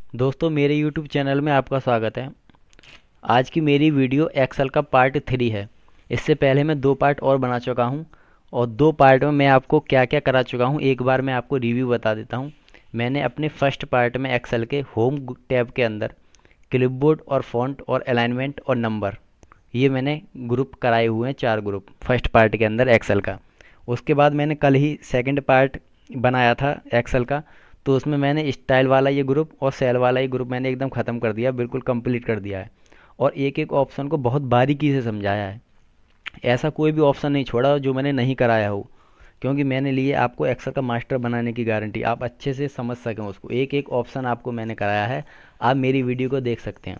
दोस्तों मेरे YouTube channel में आपका स्वागत है। आज की मेरी वीडियो एक्सेल का पार्ट 3 है। इससे पहले मैं 2 पार्ट और बना चुका हूं और 2 पार्ट में मैं आपको क्या क्या करा चुका हूं एक बार मैं आपको रिव्यू बता देता हूं। मैंने अपने फर्स्ट पार्ट में एक्सेल के होम टैब के अंदर क्लिपबोर्ड और फॉन्ट और अलाइनमेंट और नंबर ये मैंने ग्रुप कराए हुए हैं, 4 ग्रुप फर्स्ट पार्ट के अंदर एक्सेल का। उसके बाद मैंने कल ही सेकंड पार्ट बनाया था एक्सेल का, तो उसमें मैंने स्टाइल वाला ये ग्रुप और सेल वाला ये ग्रुप मैंने एकदम ख़त्म कर दिया, बिल्कुल कंप्लीट कर दिया है। और एक एक ऑप्शन को बहुत बारीकी से समझाया है। ऐसा कोई भी ऑप्शन नहीं छोड़ा जो मैंने नहीं कराया हो, क्योंकि मैंने लिए आपको एक्सेल का मास्टर बनाने की गारंटी, आप अच्छे से समझ सकें उसको। एक एक ऑप्शन आपको मैंने कराया है, आप मेरी वीडियो को देख सकते हैं।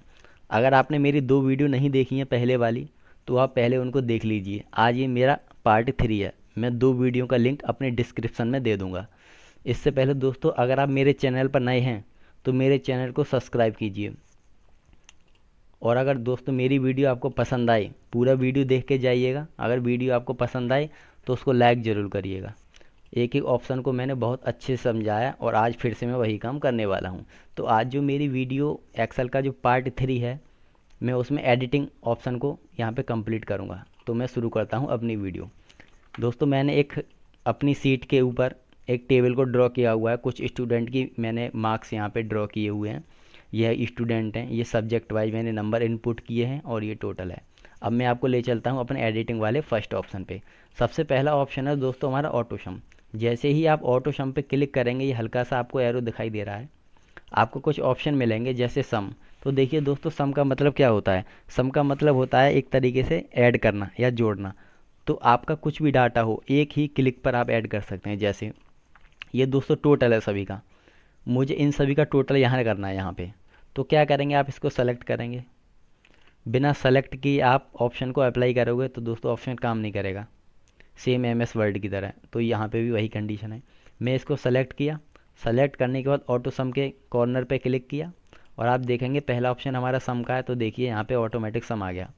अगर आपने मेरी 2 वीडियो नहीं देखी हैं पहले वाली, तो आप पहले उनको देख लीजिए। आज ये मेरा पार्ट 3 है। मैं 2 वीडियो का लिंक अपने डिस्क्रिप्शन में दे दूंगा। इससे पहले दोस्तों, अगर आप मेरे चैनल पर नए हैं तो मेरे चैनल को सब्सक्राइब कीजिए। और अगर दोस्तों मेरी वीडियो आपको पसंद आए, पूरा वीडियो देख के जाइएगा। अगर वीडियो आपको पसंद आए तो उसको लाइक ज़रूर करिएगा। एक एक ऑप्शन को मैंने बहुत अच्छे से समझाया और आज फिर से मैं वही काम करने वाला हूँ। तो आज जो मेरी वीडियो एक्सेल का जो पार्ट 3 है, मैं उसमें एडिटिंग ऑप्शन को यहाँ पे कंप्लीट करूँगा। तो मैं शुरू करता हूँ अपनी वीडियो। दोस्तों मैंने एक अपनी सीट के ऊपर एक टेबल को ड्रॉ किया हुआ है। कुछ स्टूडेंट की मैंने मार्क्स यहाँ पे ड्रॉ किए हुए हैं। यह स्टूडेंट हैं, ये सब्जेक्ट वाइज मैंने नंबर इनपुट किए हैं और ये टोटल है। अब मैं आपको ले चलता हूँ अपने एडिटिंग वाले फर्स्ट ऑप्शन पे। सबसे पहला ऑप्शन है दोस्तों हमारा ऑटो सम। जैसे ही आप ऑटो सम पे क्लिक करेंगे, ये हल्का सा आपको एरो दिखाई दे रहा है। आपको कुछ ऑप्शन मिलेंगे जैसे सम। तो देखिए दोस्तों, सम का मतलब क्या होता है? सम का मतलब होता है एक तरीके से ऐड करना या जोड़ना। तो आपका कुछ भी डाटा हो, एक ही क्लिक पर आप ऐड कर सकते हैं। जैसे ये दोस्तों टोटल है सभी का, मुझे इन सभी का टोटल यहाँ करना है यहाँ पे। तो क्या करेंगे, आप इसको सेलेक्ट करेंगे। बिना सेलेक्ट की आप ऑप्शन को अप्लाई करोगे तो दोस्तों ऑप्शन काम नहीं करेगा, सेम MS वर्ड की तरह। तो यहाँ पे भी वही कंडीशन है। मैं इसको सेलेक्ट किया। सेलेक्ट करने के बाद ऑटो सम के कॉर्नर पे क्लिक किया और आप देखेंगे पहला ऑप्शन हमारा सम का है। तो देखिए यहाँ पे ऑटोमेटिक सम आ गया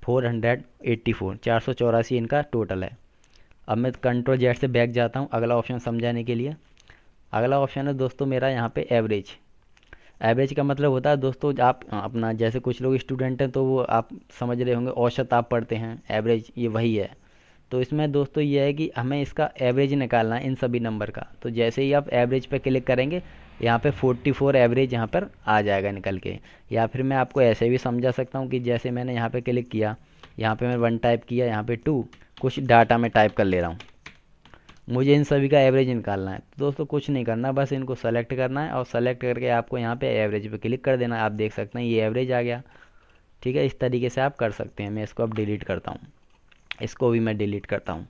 484, 484 इनका टोटल है। अब मैं Ctrl Z से बैक जाता हूँ अगला ऑप्शन समझाने के लिए। अगला ऑप्शन है दोस्तों मेरा यहाँ पे एवरेज। एवरेज का मतलब होता है दोस्तों, आप अपना जैसे कुछ लोग स्टूडेंट हैं तो वो आप समझ रहे होंगे, औसत आप पढ़ते हैं, एवरेज ये वही है। तो इसमें दोस्तों ये है कि हमें इसका एवरेज निकालना है इन सभी नंबर का। तो जैसे ही आप एवरेज पे क्लिक करेंगे, यहाँ पे 44 एवरेज यहाँ पर आ जाएगा निकल के। या फिर मैं आपको ऐसे भी समझा सकता हूँ कि जैसे मैंने यहाँ पे क्लिक किया, यहाँ पे मैं 1 टाइप किया, यहाँ पे 2, कुछ डाटा मैं टाइप कर ले रहा हूँ। मुझे इन सभी का एवरेज निकालना है। तो दोस्तों कुछ नहीं करना, बस इनको सेलेक्ट करना है और सेलेक्ट करके आपको यहाँ पे एवरेज पे क्लिक कर देना है। आप देख सकते हैं ये एवरेज आ गया। ठीक है, इस तरीके से आप कर सकते हैं। मैं इसको अब डिलीट करता हूँ, इसको भी मैं डिलीट करता हूँ।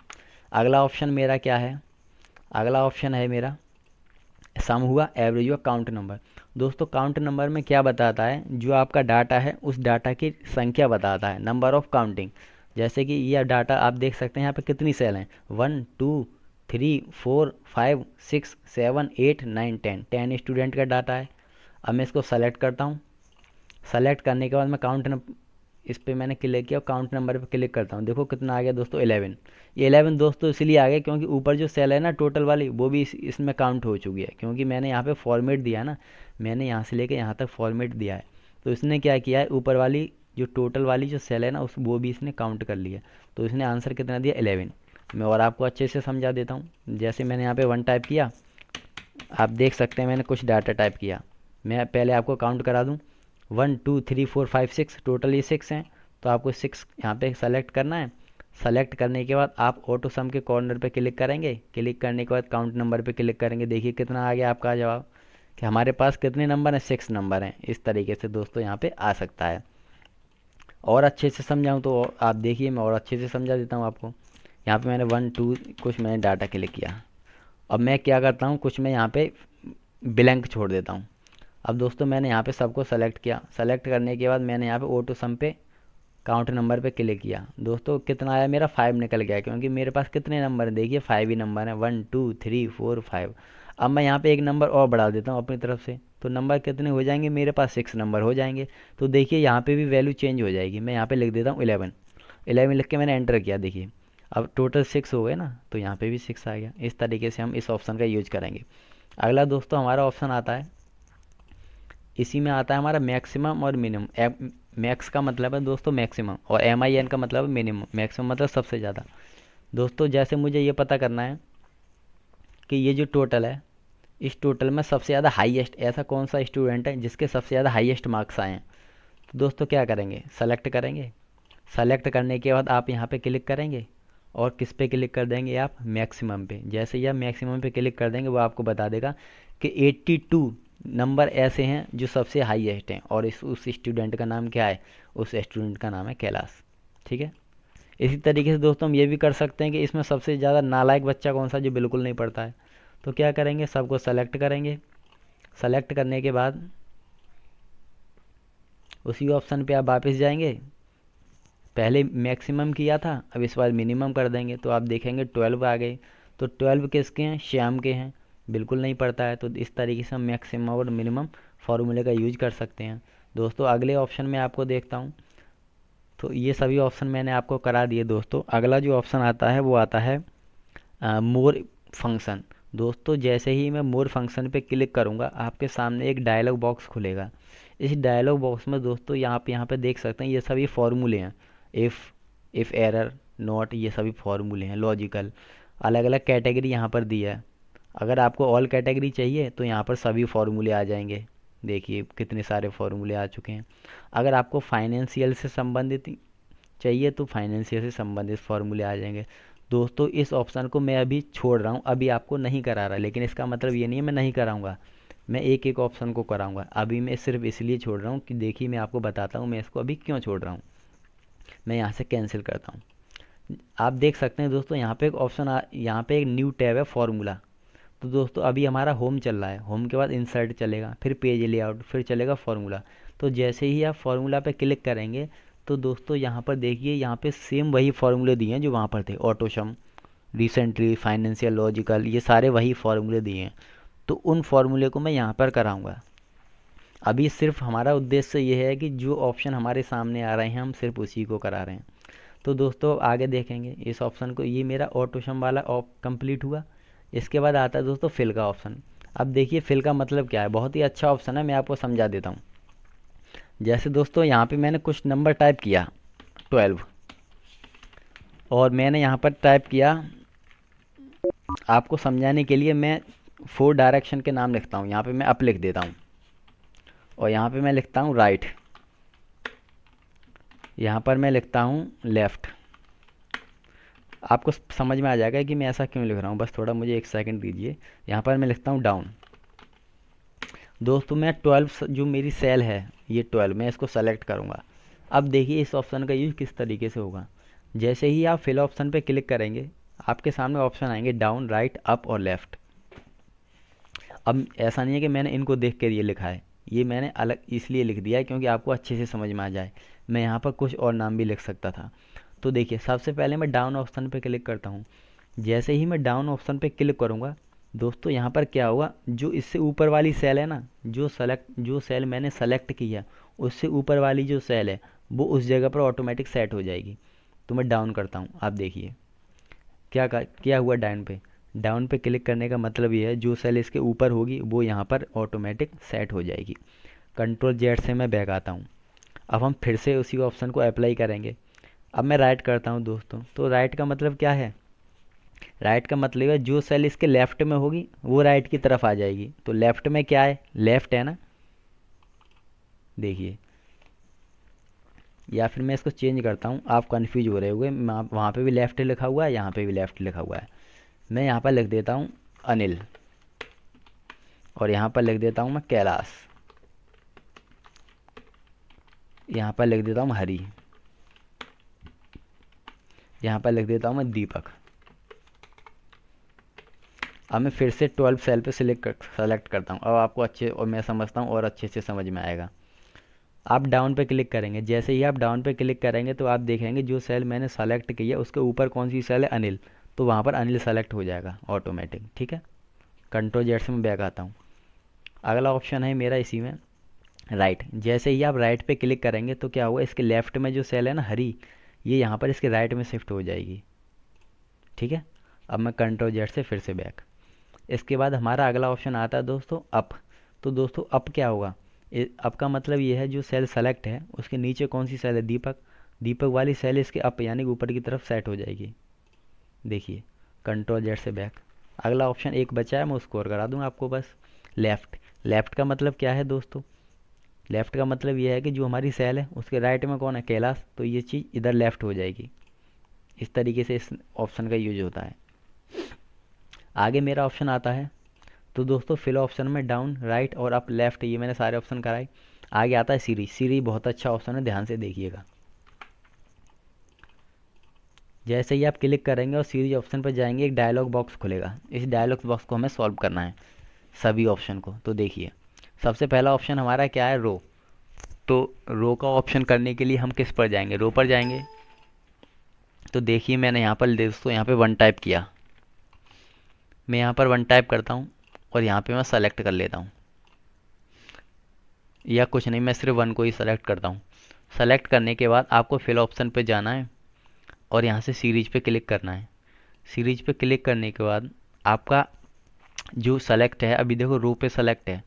अगला ऑप्शन मेरा क्या है? अगला ऑप्शन है मेरा सम हुआ, एवरेज हुआ, काउंट नंबर। दोस्तों काउंट नंबर में क्या बताता है, जो आपका डाटा है उस डाटा की संख्या बताता है, नंबर ऑफ काउंटिंग। जैसे कि यह डाटा आप देख सकते हैं यहाँ पे कितनी सेल हैं, 1 2 3 4 5 6 7 8 9 10 स्टूडेंट का डाटा है। अब मैं इसको सेलेक्ट करता हूँ। सेलेक्ट करने के बाद मैं इस पे मैंने क्लिक किया, काउंट नंबर पे क्लिक करता हूँ। देखो कितना आ गया दोस्तों, 11। ये 11 दोस्तों इसलिए आ गया क्योंकि ऊपर जो सेल है ना टोटल वाली, वो भी इसमें काउंट हो चुकी है, क्योंकि मैंने यहाँ पे फॉर्मेट दिया है ना। मैंने यहाँ से लेके यहाँ तक फॉर्मेट दिया है। तो इसने क्या किया है, ऊपर वाली जो टोटल वाली जो सेल है ना उस वो भी इसने काउंट कर लिया। तो इसने आंसर कितना दिया, 11। मैं और आपको अच्छे से समझा देता हूँ। जैसे मैंने यहाँ पे 1 टाइप किया, आप देख सकते हैं मैंने कुछ डाटा टाइप किया। मैं पहले आपको काउंट करा दूँ, 1 2 3 4 5 6, टोटल ये 6 हैं। तो आपको 6 यहाँ पे सेलेक्ट करना है। सेलेक्ट करने के बाद आप ऑटो सम के कॉर्नर पे क्लिक करेंगे। क्लिक करने के बाद काउंट नंबर पे क्लिक करेंगे। देखिए कितना आ गया आपका जवाब, कि हमारे पास कितने नंबर हैं, 6 नंबर हैं। इस तरीके से दोस्तों यहाँ पे आ सकता है। और अच्छे से समझाऊँ तो आप देखिए, मैं और अच्छे से समझा देता हूँ आपको। यहाँ पे मैंने 1 2 कुछ मैंने डाटा क्लिक किया। अब मैं क्या करता हूँ, कुछ मैं यहाँ पे ब्लैंक छोड़ देता हूँ। अब दोस्तों मैंने यहाँ पे सबको सेलेक्ट किया। सेलेक्ट करने के बाद मैंने यहाँ पे ऑटो सम पे काउंट नंबर पे क्लिक किया। दोस्तों कितना आया, मेरा 5 निकल गया, क्योंकि मेरे पास कितने नंबर हैं, देखिए 5 ही नंबर हैं, 1 2 3 4 5। अब मैं यहाँ पे एक नंबर और बढ़ा देता हूँ अपनी तरफ से, तो नंबर कितने हो जाएंगे, मेरे पास 6 नंबर हो जाएंगे। तो देखिए यहाँ पे भी वैल्यू चेंज हो जाएगी। मैं यहाँ पे लिख देता हूँ 11। 11 लिख के मैंने एंटर किया। देखिए अब टोटल 6 हो गए ना, तो यहाँ पे भी 6 आ गया। इस तरीके से हम इस ऑप्शन का यूज करेंगे। अगला दोस्तों हमारा ऑप्शन आता है इसी में आता है हमारा मैक्सिमम और मिनिमम। मैक्स का मतलब है दोस्तों मैक्सिमम, और MIN का मतलब है मिनिमम। मैक्सिमम मतलब सबसे ज़्यादा। दोस्तों जैसे मुझे ये पता करना है कि ये जो टोटल है, इस टोटल में सबसे ज़्यादा हाईएस्ट ऐसा कौन सा स्टूडेंट है जिसके सबसे ज़्यादा हाईएस्ट मार्क्स आए हैं। तो दोस्तों क्या करेंगे, सेलेक्ट करेंगे। सेलेक्ट करने के बाद आप यहाँ पे क्लिक करेंगे, और किस पे क्लिक कर देंगे आप, मैक्सिमम पे। जैसे ही आप मैक्सिमम पे क्लिक कर देंगे वो आपको बता देगा कि 82 नंबर ऐसे हैं जो सबसे हाईएस्ट हैं, और उस स्टूडेंट का नाम क्या है, उस स्टूडेंट का नाम है कैलाश। ठीक है। इसी तरीके से दोस्तों हम ये भी कर सकते हैं कि इसमें सबसे ज़्यादा नालायक बच्चा कौन सा जो बिल्कुल नहीं पढ़ता है। तो क्या करेंगे, सबको सेलेक्ट करेंगे। सेलेक्ट करने के बाद उसी ऑप्शन पे आप वापस जाएंगे। पहले मैक्सिमम किया था, अब इस बार मिनिमम कर देंगे, तो आप देखेंगे 12 आ गए। तो 12 किसके हैं, श्याम के हैं, बिल्कुल नहीं पड़ता है। तो इस तरीके से हम मैक्सिमम और मिनिमम फार्मूले का यूज कर सकते हैं। दोस्तों अगले ऑप्शन में आपको देखता हूँ। तो ये सभी ऑप्शन मैंने आपको करा दिए दोस्तों। अगला जो ऑप्शन आता है वो आता है मोर फंक्शन। दोस्तों जैसे ही मैं मोर फंक्शन पे क्लिक करूँगा, आपके सामने एक डायलॉग बॉक्स खुलेगा। इस डायलॉग बॉक्स में दोस्तों यहाँ पे देख सकते हैं ये सभी फॉर्मूले हैं। इफ़, इफ़ एरर, नॉट, ये सभी फॉर्मूले हैं लॉजिकल। अलग अलग कैटेगरी यहाँ पर दी है। अगर आपको ऑल कैटेगरी चाहिए तो यहाँ पर सभी फॉर्मूले आ जाएंगे। देखिए कितने सारे फॉर्मूले आ चुके हैं। अगर आपको फाइनेंशियल से संबंधित चाहिए तो फाइनेंशियल से संबंधित फॉर्मूले आ जाएंगे। दोस्तों इस ऑप्शन को मैं अभी छोड़ रहा हूँ, अभी आपको नहीं करा रहा, लेकिन इसका मतलब ये नहीं है मैं नहीं कराऊंगा। मैं एक एक ऑप्शन को कराऊंगा। अभी मैं सिर्फ इसलिए छोड़ रहा हूँ कि देखिए मैं आपको बताता हूँ मैं इसको अभी क्यों छोड़ रहा हूँ। मैं यहाँ से कैंसिल करता हूँ। आप देख सकते हैं दोस्तों यहाँ पे एक ऑप्शन यहाँ पे एक न्यू टैब है फॉर्मूला। तो दोस्तों अभी हमारा होम चल रहा है, होम के बाद इंसर्ट चलेगा, फिर पेज लेआउट, फिर चलेगा फार्मूला। तो जैसे ही आप फार्मूला पे क्लिक करेंगे तो दोस्तों यहाँ पर देखिए यहाँ पे सेम वही फार्मूले दिए हैं जो वहाँ पर थे। ऑटोसम, रिसेंटली, फाइनेंशियल, लॉजिकल, ये सारे वही फार्मूले दिए हैं। तो उन फार्मूले को मैं यहाँ पर कराऊंगा। अभी सिर्फ हमारा उद्देश्य ये है कि जो ऑप्शन हमारे सामने आ रहे हैं हम सिर्फ उसी को करा रहे हैं। तो दोस्तों आगे देखेंगे इस ऑप्शन को। ये मेरा ऑटोसम वाला ऑप कंप्लीट हुआ। इसके बाद आता है दोस्तों फिल का ऑप्शन। अब देखिए फिल का मतलब क्या है, बहुत ही अच्छा ऑप्शन है, मैं आपको समझा देता हूँ। जैसे दोस्तों यहाँ पे मैंने कुछ नंबर टाइप किया 12, और मैंने यहाँ पर टाइप किया, आपको समझाने के लिए मैं 4 डायरेक्शन के नाम लिखता हूँ। यहाँ पे मैं अप लिख देता हूँ, और यहाँ पे मैं लिखता हूँ राइट, यहाँ पर मैं लिखता हूँ लेफ़्ट। आपको समझ में आ जाएगा कि मैं ऐसा क्यों लिख रहा हूँ, बस थोड़ा मुझे एक सेकंड दीजिए। यहाँ पर मैं लिखता हूँ डाउन। दोस्तों मैं 12 जो मेरी सेल है ये 12, मैं इसको सेलेक्ट करूँगा। अब देखिए इस ऑप्शन का यूज किस तरीके से होगा। जैसे ही आप फिल ऑप्शन पे क्लिक करेंगे आपके सामने ऑप्शन आएंगे डाउन, राइट, अप और लेफ़्ट। अब ऐसा नहीं है कि मैंने इनको देख कर ये लिखा है, ये मैंने अलग इसलिए लिख दिया है क्योंकि आपको अच्छे से समझ में आ जाए। मैं यहाँ पर कुछ और नाम भी लिख सकता था। तो देखिए सबसे पहले मैं डाउन ऑप्शन पे क्लिक करता हूँ। जैसे ही मैं डाउन ऑप्शन पे क्लिक करूँगा दोस्तों यहाँ पर क्या होगा, जो इससे ऊपर वाली सेल है ना, जो सेल मैंने सेलेक्ट की है उससे ऊपर वाली जो सेल है वो उस जगह पर ऑटोमेटिक सेट हो जाएगी। तो मैं डाउन करता हूँ, आप देखिए क्या हुआ डाउन पे क्लिक करने का मतलब ये है जो सेल इसके ऊपर होगी वो यहाँ पर ऑटोमेटिक सेट हो जाएगी। कंट्रोल जेड से मैं बैक आता हूँ। अब हम फिर से उसी ऑप्शन को अप्लाई करेंगे। अब मैं राइट करता हूँ दोस्तों। तो राइट का मतलब क्या है, राइट का मतलब है जो सेल इसके लेफ्ट में होगी वो राइट की तरफ आ जाएगी। तो लेफ्ट में क्या है, लेफ्ट है ना, देखिए। या फिर मैं इसको चेंज करता हूँ, आप कंफ्यूज हो रहे होंगे, वहाँ पे भी लेफ्ट लिखा हुआ है, यहाँ पे भी लेफ्ट लिखा हुआ है। मैं यहाँ पर लिख देता हूँ अनिल, और यहाँ पर लिख देता हूँ मैं कैलाश, यहाँ पर लिख देता हूँ हरी, यहाँ पर लिख देता हूँ मैं दीपक। अब मैं फिर से 12 सेल पे सेलेक्ट करता हूँ। अब आपको अच्छे, और मैं समझता हूँ और अच्छे से समझ में आएगा। आप डाउन पे क्लिक करेंगे। जैसे ही आप डाउन पे क्लिक करेंगे तो आप देखेंगे जो सेल मैंने सेलेक्ट की है उसके ऊपर कौन सी सेल है, अनिल। तो वहाँ पर अनिल सेलेक्ट हो जाएगा ऑटोमेटिक। ठीक है। कंट्रोल जेड से मैं बैक आता हूँ। अगला ऑप्शन है मेरा इसी में राइट। जैसे ही आप राइट पे क्लिक करेंगे तो क्या होगा, इसके लेफ्ट में जो सेल है ना हरी, ये यहाँ पर इसके राइट में शिफ्ट हो जाएगी। ठीक है। अब मैं कंट्रोल जेड से फिर से बैक। इसके बाद हमारा अगला ऑप्शन आता है दोस्तों अप। तो दोस्तों अप क्या होगा, अब का मतलब ये है जो सेल सेलेक्ट है उसके नीचे कौन सी सेल है, दीपक, दीपक वाली सेल इसके अप यानी कि ऊपर की तरफ सेट हो जाएगी। देखिए कंट्रोल जेड से बैक। अगला ऑप्शन एक बचा है, मैं उसको और करा दूंगा आपको बस। लेफ़्ट, लेफ़्ट का मतलब क्या है दोस्तों, लेफ़्ट का मतलब ये है कि जो हमारी सेल है उसके राइट में कौन है, कैलाश, तो ये चीज़ इधर लेफ़्ट हो जाएगी। इस तरीके से इस ऑप्शन का यूज होता है। आगे मेरा ऑप्शन आता है, तो दोस्तों फिल ऑप्शन में डाउन, राइट और अप, लेफ़्ट, ये मैंने सारे ऑप्शन कराए। आगे आता है सीरीज। सीरीज बहुत अच्छा ऑप्शन है, ध्यान से देखिएगा। जैसे ही आप क्लिक करेंगे और सीरीज ऑप्शन पर जाएंगे एक डायलॉग बॉक्स खुलेगा। इस डायलॉग बॉक्स को हमें सॉल्व करना है सभी ऑप्शन को। तो देखिए सबसे पहला ऑप्शन हमारा क्या है, रो। तो रो का ऑप्शन करने के लिए हम किस पर जाएंगे, रो पर जाएंगे। तो देखिए मैंने यहाँ पर दोस्तों यहाँ पे 1 टाइप किया। मैं यहाँ पर 1 टाइप करता हूँ और यहाँ पे मैं सेलेक्ट कर लेता हूँ, या कुछ नहीं, मैं सिर्फ 1 को ही सेलेक्ट करता हूँ। सेलेक्ट करने के बाद आपको फिल ऑप्शन पे जाना है और यहाँ से सीरीज पे क्लिक करना है। सीरीज पे क्लिक करने के बाद आपका जो सेलेक्ट है, अभी देखो रो पे सेलेक्ट है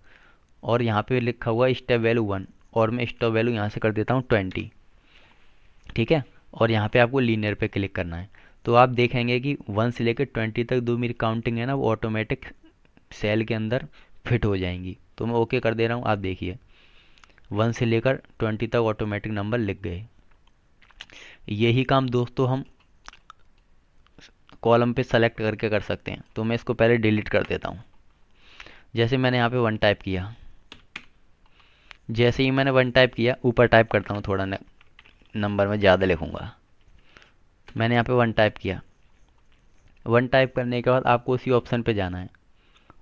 और यहाँ पे लिखा हुआ स्टेप वैल्यू 1 और मैं स्टेप वैल्यू यहाँ से कर देता हूँ 20। ठीक है, और यहाँ पे आपको लीनियर पे क्लिक करना है। तो आप देखेंगे कि 1 से लेकर 20 तक जो मेरी काउंटिंग है ना वो ऑटोमेटिक सेल के अंदर फिट हो जाएंगी। तो मैं ओके कर दे रहा हूँ, आप देखिए 1 से लेकर 20 तक ऑटोमेटिक नंबर लिख गए। यही काम दोस्तों हम कॉलम पे सेलेक्ट करके कर सकते हैं। तो मैं इसको पहले डिलीट कर देता हूँ। जैसे मैंने यहाँ पे 1 टाइप किया, जैसे ही मैंने 1 टाइप किया, ऊपर टाइप करता हूँ थोड़ा नंबर में ज़्यादा लिखूँगा। मैंने यहाँ पे 1 टाइप किया। 1 टाइप करने के बाद आपको उसी ऑप्शन पे जाना है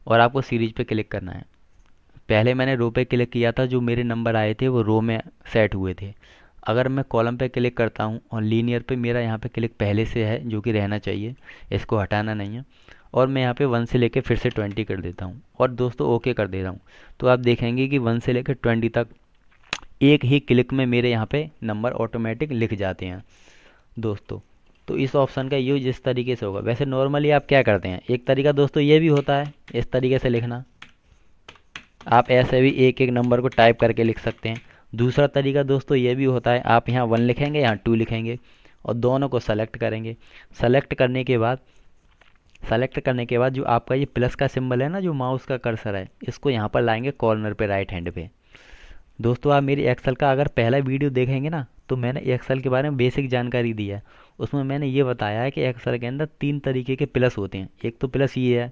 और आपको सीरीज पे क्लिक करना है। पहले मैंने रो पे क्लिक किया था, जो मेरे नंबर आए थे वो रो में सेट हुए थे। अगर मैं कॉलम पे क्लिक करता हूँ और लीनियर पे मेरा यहाँ पे क्लिक पहले से है, जो कि रहना चाहिए, इसको हटाना नहीं है, और मैं यहाँ पे 1 से लेकर फिर से 20 कर देता हूँ और दोस्तों ओके कर दे रहा हूँ। तो आप देखेंगे कि 1 से लेकर 20 तक एक ही क्लिक में मेरे यहाँ पे नंबर ऑटोमेटिक लिख जाते हैं दोस्तों। तो इस ऑप्शन का यूज इस तरीके से होगा। वैसे नॉर्मली आप क्या करते हैं, एक तरीका दोस्तों ये भी होता है इस तरीके से लिखना, आप ऐसे भी एक एक नंबर को टाइप करके लिख सकते हैं। दूसरा तरीका दोस्तों ये भी होता है, आप यहाँ 1 लिखेंगे, यहाँ 2 लिखेंगे और दोनों को सेलेक्ट करेंगे। सेलेक्ट करने के बाद जो आपका ये प्लस का सिंबल है ना, जो माउस का कर्सर है, इसको यहाँ पर लाएंगे कॉर्नर पे राइट हैंड पे। दोस्तों आप मेरी एक्सेल का अगर पहला वीडियो देखेंगे ना, तो मैंने एक्सेल के बारे में बेसिक जानकारी दी है। उसमें मैंने ये बताया है कि एक्सेल के अंदर 3 तरीके के प्लस होते हैं। एक तो प्लस ये है,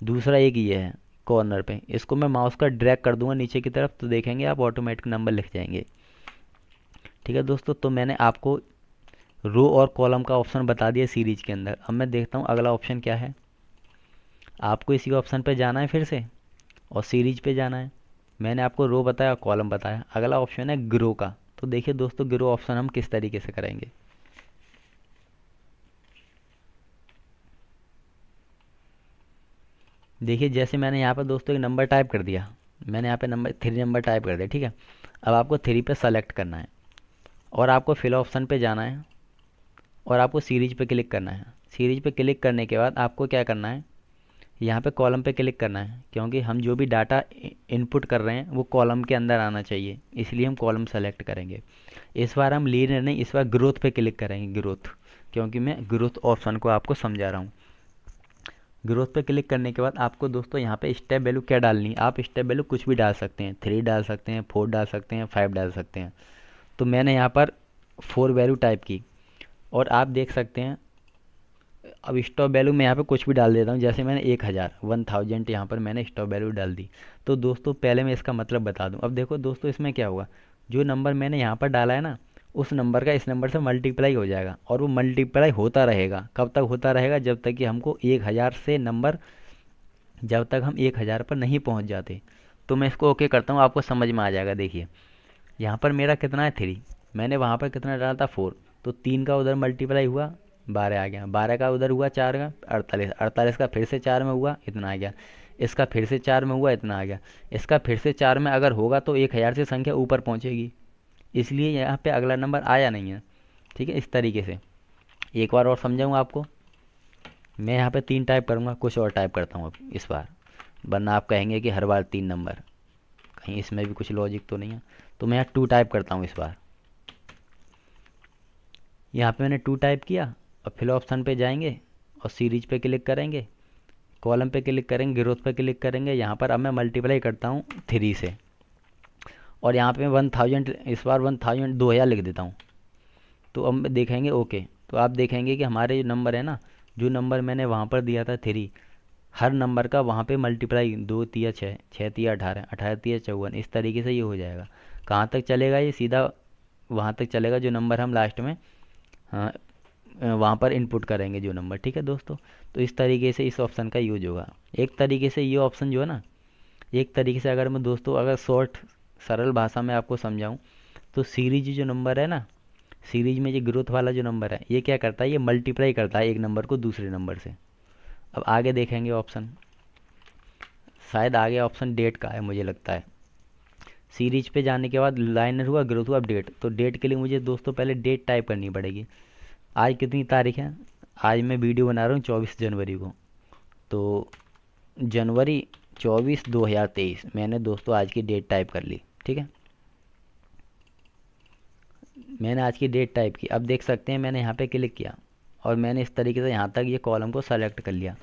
दूसरा एक ये है कॉर्नर पे। इसको मैं माउस का ड्रैग कर दूंगा नीचे की तरफ, तो देखेंगे आप ऑटोमेटिक नंबर लिख जाएंगे। ठीक है दोस्तों, तो मैंने आपको रो और कॉलम का ऑप्शन बता दिया सीरीज के अंदर। अब मैं देखता हूँ अगला ऑप्शन क्या है। आपको इसी ऑप्शन पे जाना है फिर से और सीरीज पे जाना है। मैंने आपको रो बताया, कॉलम बताया। अगला ऑप्शन है ग्रो का। तो देखिए दोस्तों ग्रो ऑप्शन हम किस तरीके से करेंगे। देखिए जैसे मैंने यहाँ पर दोस्तों एक नंबर टाइप कर दिया, मैंने यहाँ पे 3 नंबर टाइप कर दिया। ठीक है, अब आपको 3 पे सेलेक्ट करना है और आपको फिल ऑप्शन पे जाना है और आपको सीरीज पे क्लिक करना है। सीरीज पे क्लिक करने के बाद आपको क्या करना है, यहाँ पे कॉलम पे क्लिक करना है, क्योंकि हम जो भी डाटा इनपुट कर रहे हैं वो कॉलम के अंदर आना चाहिए, इसलिए हम कॉलम सेलेक्ट करेंगे। इस बार हम लीनियर नहीं, इस बार ग्रोथ पे क्लिक करेंगे, ग्रोथ, क्योंकि मैं ग्रोथ ऑप्शन को आपको समझा रहा हूँ। ग्रोथ पे क्लिक करने के बाद आपको दोस्तों यहाँ पे स्टेप वैल्यू क्या डालनी है, आप स्टेप वैल्यू कुछ भी डाल सकते हैं, 3 डाल सकते हैं, 4 डाल सकते हैं, 5 डाल सकते हैं। तो मैंने यहाँ पर 4 वैल्यू टाइप की और आप देख सकते हैं। अब स्टॉप वैल्यू मैं यहाँ पे कुछ भी डाल देता हूँ, जैसे मैंने 1000 यहाँ पर मैंने स्टॉप वैल्यू डाल दी। तो दोस्तों पहले मैं इसका मतलब बता दूँ। अब देखो दोस्तों इसमें क्या होगा, जो नंबर मैंने यहाँ पर डाला है ना, उस नंबर का इस नंबर से मल्टीप्लाई हो जाएगा और वो मल्टीप्लाई होता रहेगा। कब तक होता रहेगा, जब तक कि हमको 1000 से नंबर, जब तक हम 1000 पर नहीं पहुँच जाते। तो मैं इसको ओके करता हूँ, आपको समझ में आ जाएगा। देखिए यहाँ पर मेरा कितना है 3, मैंने वहाँ पर कितना डाला था 4, तो 3 का उधर मल्टीप्लाई हुआ 12 आ गया, 12 का उधर हुआ 4 का 48, 48 का फिर से 4 में हुआ इतना आ गया, इसका फिर से 4 में हुआ इतना आ गया, इसका फिर से 4 में अगर होगा तो 1000 से संख्या ऊपर पहुँचेगी, इसलिए यहाँ पे अगला नंबर आया नहीं है। ठीक है, इस तरीके से एक बार और समझाऊँगा आपको। मैं यहाँ पे 3 टाइप करूँगा, कुछ और टाइप करता हूँ अब इस बार, वरना आप कहेंगे कि हर बार 3 नंबर कहीं इसमें भी कुछ लॉजिक तो नहीं है। तो मैं यहाँ 2 टाइप करता हूँ इस बार। यहाँ पे मैंने 2 टाइप किया और फिल ऑप्शन पे जाएंगे और सीरीज पे क्लिक करेंगे, कॉलम पे क्लिक करेंगे, ग्रोथ पे क्लिक करेंगे। यहाँ पर अब मैं मल्टीप्लाई करता हूँ 3 से और यहाँ पे 1000 इस बार 1000 2000 लिख देता हूँ। तो अब देखेंगे ओके, तो आप देखेंगे कि हमारे जो नंबर है ना, जो नंबर मैंने वहाँ पर दिया था 3, हर नंबर का वहाँ पे मल्टीप्लाई 2 तिया 6, 6 तिया 18, 18 तिया 54, इस तरीके से ये हो जाएगा। कहाँ तक चलेगा ये? सीधा वहाँ तक चलेगा जो नंबर हम लास्ट में वहाँ पर इनपुट करेंगे जो नंबर। ठीक है दोस्तों, तो इस तरीके से इस ऑप्शन का यूज होगा। एक तरीके से ये ऑप्शन जो है ना, एक तरीके से अगर मैं दोस्तों अगर शॉर्ट सरल भाषा में आपको समझाऊँ तो सीरीज जो नंबर है ना, सीरीज में ये ग्रोथ वाला जो नंबर है ये क्या करता है, ये मल्टीप्लाई करता है एक नंबर को दूसरे नंबर से। अब आगे देखेंगे ऑप्शन, शायद आगे ऑप्शन डेट का है मुझे लगता है। सीरीज पे जाने के बाद लाइनर हुआ, ग्रोथ हुआ, अब डेट। तो डेट के लिए मुझे दोस्तों पहले डेट टाइप करनी पड़ेगी। आज कितनी तारीख है? आज मैं वीडियो बना रहा हूँ 24 जनवरी को। तो जनवरी 24 2023 मैंने दोस्तों आज की डेट टाइप कर ली। ठीक है, मैंने आज की डेट टाइप की। अब देख सकते हैं मैंने यहाँ पे क्लिक किया और मैंने इस तरीके से यहाँ तक ये कॉलम को सेलेक्ट कर लिया।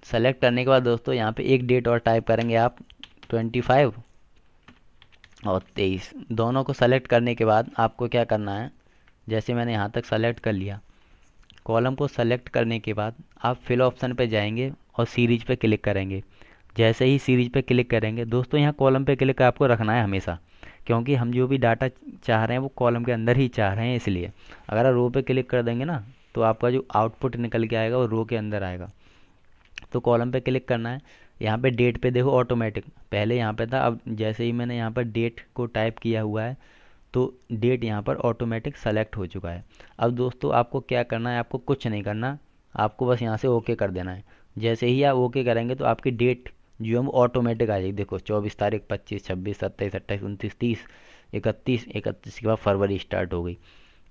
सेलेक्ट करने के बाद दोस्तों यहाँ पे एक डेट और टाइप करेंगे आप, 25 और 23 दोनों को सेलेक्ट करने के बाद आपको क्या करना है, जैसे मैंने यहाँ तक सेलेक्ट कर लिया, कॉलम को सेलेक्ट करने के बाद आप फिल ऑप्शन पे जाएंगे और सीरीज पे क्लिक करेंगे। जैसे ही सीरीज पे क्लिक करेंगे दोस्तों, यहाँ कॉलम पे क्लिक आपको रखना है हमेशा, क्योंकि हम जो भी डाटा चाह रहे हैं वो कॉलम के अंदर ही चाह रहे हैं। इसलिए अगर आप रो पे क्लिक कर देंगे ना तो आपका जो आउटपुट निकल के आएगा वो रो के अंदर आएगा। तो कॉलम पे क्लिक करना है। यहाँ पे डेट पे देखो ऑटोमेटिक, पहले यहाँ पे था, अब जैसे ही मैंने यहाँ पर डेट को टाइप किया हुआ है तो डेट यहाँ पर ऑटोमेटिक सेलेक्ट हो चुका है। अब दोस्तों आपको क्या करना है, आपको कुछ नहीं करना, आपको बस यहाँ से ओके कर देना है। जैसे ही आप ओके करेंगे तो आपकी डेट जो है वो ऑटोमेटिक आ जाएगी। देखो 24 तारीख, 25, 26, 27, 28, 29, 30, 31, 31 के बाद फरवरी स्टार्ट हो गई।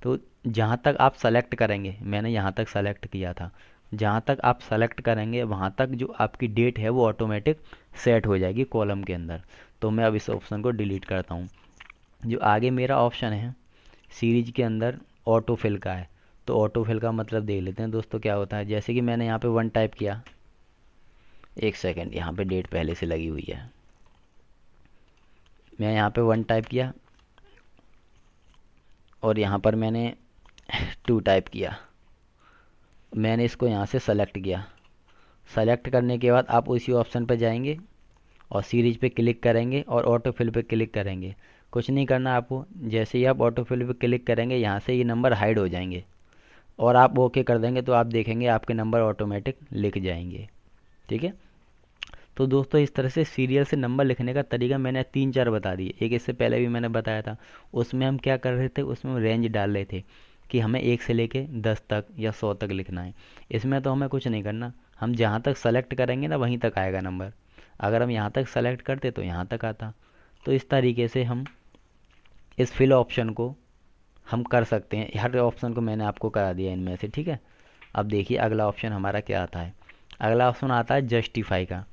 तो जहाँ तक आप सेलेक्ट करेंगे, मैंने यहाँ तक सेलेक्ट किया था, जहाँ तक आप सेलेक्ट करेंगे वहाँ तक जो आपकी डेट है वो ऑटोमेटिक सेट हो जाएगी कॉलम के अंदर। तो मैं अब इस ऑप्शन को डिलीट करता हूँ। जो आगे मेरा ऑप्शन है सीरीज के अंदर ऑटो फिल का है, तो ऑटो फिल का मतलब देख लेते हैं दोस्तों क्या होता है। जैसे कि मैंने यहाँ पे 1 टाइप किया, एक सेकेंड, यहाँ पे डेट पहले से लगी हुई है। मैं यहाँ पे 1 टाइप किया और यहाँ पर मैंने 2 टाइप किया। मैंने इसको यहाँ से सेलेक्ट किया। सेलेक्ट करने के बाद आप उसी ऑप्शन पर जाएंगे और सीरीज पे क्लिक करेंगे और ऑटो फिल पे क्लिक करेंगे। कुछ नहीं करना आपको, जैसे ही आप ऑटो फिल पे क्लिक करेंगे यहाँ से ये नंबर हाइड हो जाएंगे और आप ओके कर देंगे तो आप देखेंगे आपके नंबर ऑटोमेटिक लिख जाएंगे। ठीक है, तो दोस्तों इस तरह से सीरियल से नंबर लिखने का तरीका मैंने 3-4 बता दिए। एक इससे पहले भी मैंने बताया था, उसमें हम क्या कर रहे थे, उसमें हम रेंज डाल रहे थे कि हमें 1 से लेके 10 तक या 100 तक लिखना है। इसमें तो हमें कुछ नहीं करना, हम जहाँ तक सेलेक्ट करेंगे ना वहीं तक आएगा नंबर। अगर हम यहाँ तक सेलेक्ट करते तो यहाँ तक आता। तो इस तरीके से हम इस फिल ऑप्शन को हम कर सकते हैं। हर ऑप्शन को मैंने आपको करा दिया इनमें से। ठीक है, अब देखिए अगला ऑप्शन हमारा क्या आता है। अगला ऑप्शन आता है जस्टिफाई का।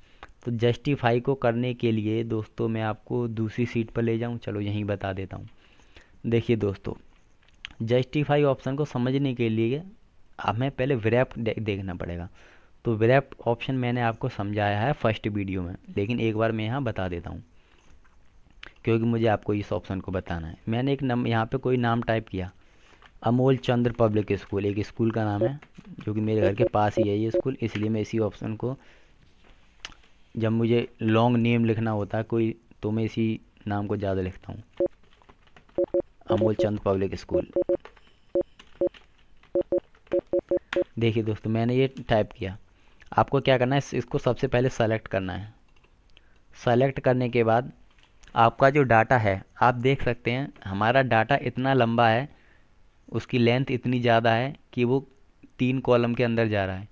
तो जस्टिफाई को करने के लिए दोस्तों मैं आपको दूसरी सीट पर ले जाऊं, चलो यहीं बता देता हूं। देखिए दोस्तों, जस्टिफाई ऑप्शन को समझने के लिए हमें पहले व्रैप देखना पड़ेगा। तो व्रैप ऑप्शन मैंने आपको समझाया है फर्स्ट वीडियो में, लेकिन एक बार मैं यहाँ बता देता हूँ क्योंकि मुझे आपको इस ऑप्शन को बताना है। मैंने एक यहाँ पे कोई नाम टाइप किया, अमोल चंद्र पब्लिक स्कूल, एक स्कूल का नाम है जो कि मेरे घर के पास ही है ये स्कूल, इसलिए मैं इसी ऑप्शन को, जब मुझे लॉन्ग नेम लिखना होता है कोई तो मैं इसी नाम को ज़्यादा लिखता हूँ, अमोल चंद्र पब्लिक स्कूल। देखिए दोस्तों मैंने ये टाइप किया। आपको क्या करना है, इसको सबसे पहले सेलेक्ट करना है। सेलेक्ट करने के बाद आपका जो डाटा है आप देख सकते हैं हमारा डाटा इतना लंबा है, उसकी लेंथ इतनी ज़्यादा है कि वो 3 कॉलम के अंदर जा रहा है।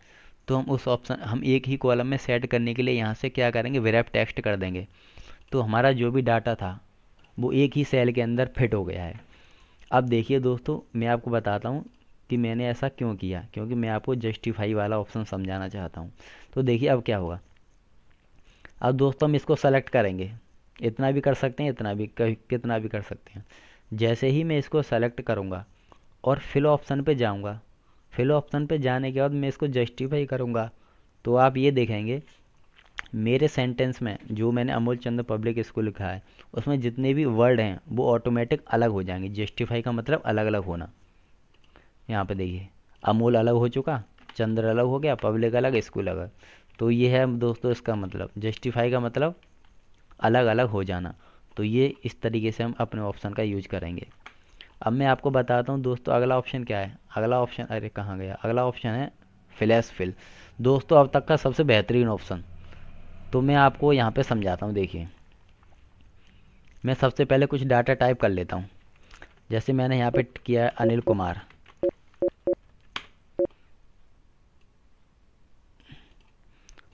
तो हम उस ऑप्शन, हम एक ही कॉलम में सेट करने के लिए यहाँ से क्या करेंगे, व्रैप टेक्स्ट कर देंगे। तो हमारा जो भी डाटा था वो एक ही सेल के अंदर फिट हो गया है। अब देखिए दोस्तों मैं आपको बताता हूँ कि मैंने ऐसा क्यों किया, क्योंकि मैं आपको जस्टिफाई वाला ऑप्शन समझाना चाहता हूँ। तो देखिए अब क्या होगा। अब दोस्तों हम इसको सेलेक्ट करेंगे, इतना भी कर सकते हैं, इतना भी कितना भी कर सकते हैं। जैसे ही मैं इसको सेलेक्ट करूँगा और फिल ऑप्शन पे जाऊँगा, फिल ऑप्शन पे जाने के बाद मैं इसको जस्टिफाई करूँगा, तो आप ये देखेंगे मेरे सेंटेंस में जो मैंने अमूल चंद्र पब्लिक स्कूल लिखा है उसमें जितने भी वर्ड हैं वो ऑटोमेटिक अलग हो जाएंगे। जस्टिफाई का मतलब अलग अलग होना। यहाँ पे देखिए अमूल अलग हो चुका, चंद्र अलग हो गया, पब्लिक अलग, स्कूल अलग। तो ये है दोस्तों इसका मतलब, जस्टिफाई का मतलब अलग अलग हो जाना। तो ये इस तरीके से हम अपने ऑप्शन का यूज करेंगे। अब मैं आपको बताता हूँ दोस्तों अगला ऑप्शन क्या है। अगला ऑप्शन, अरे कहाँ गया, अगला ऑप्शन है फ्लैश फिल। दोस्तों अब तक का सबसे बेहतरीन ऑप्शन। तो मैं आपको यहाँ पे समझाता हूँ। देखिए मैं सबसे पहले कुछ डाटा टाइप कर लेता हूँ। जैसे मैंने यहाँ पे किया है अनिल कुमार,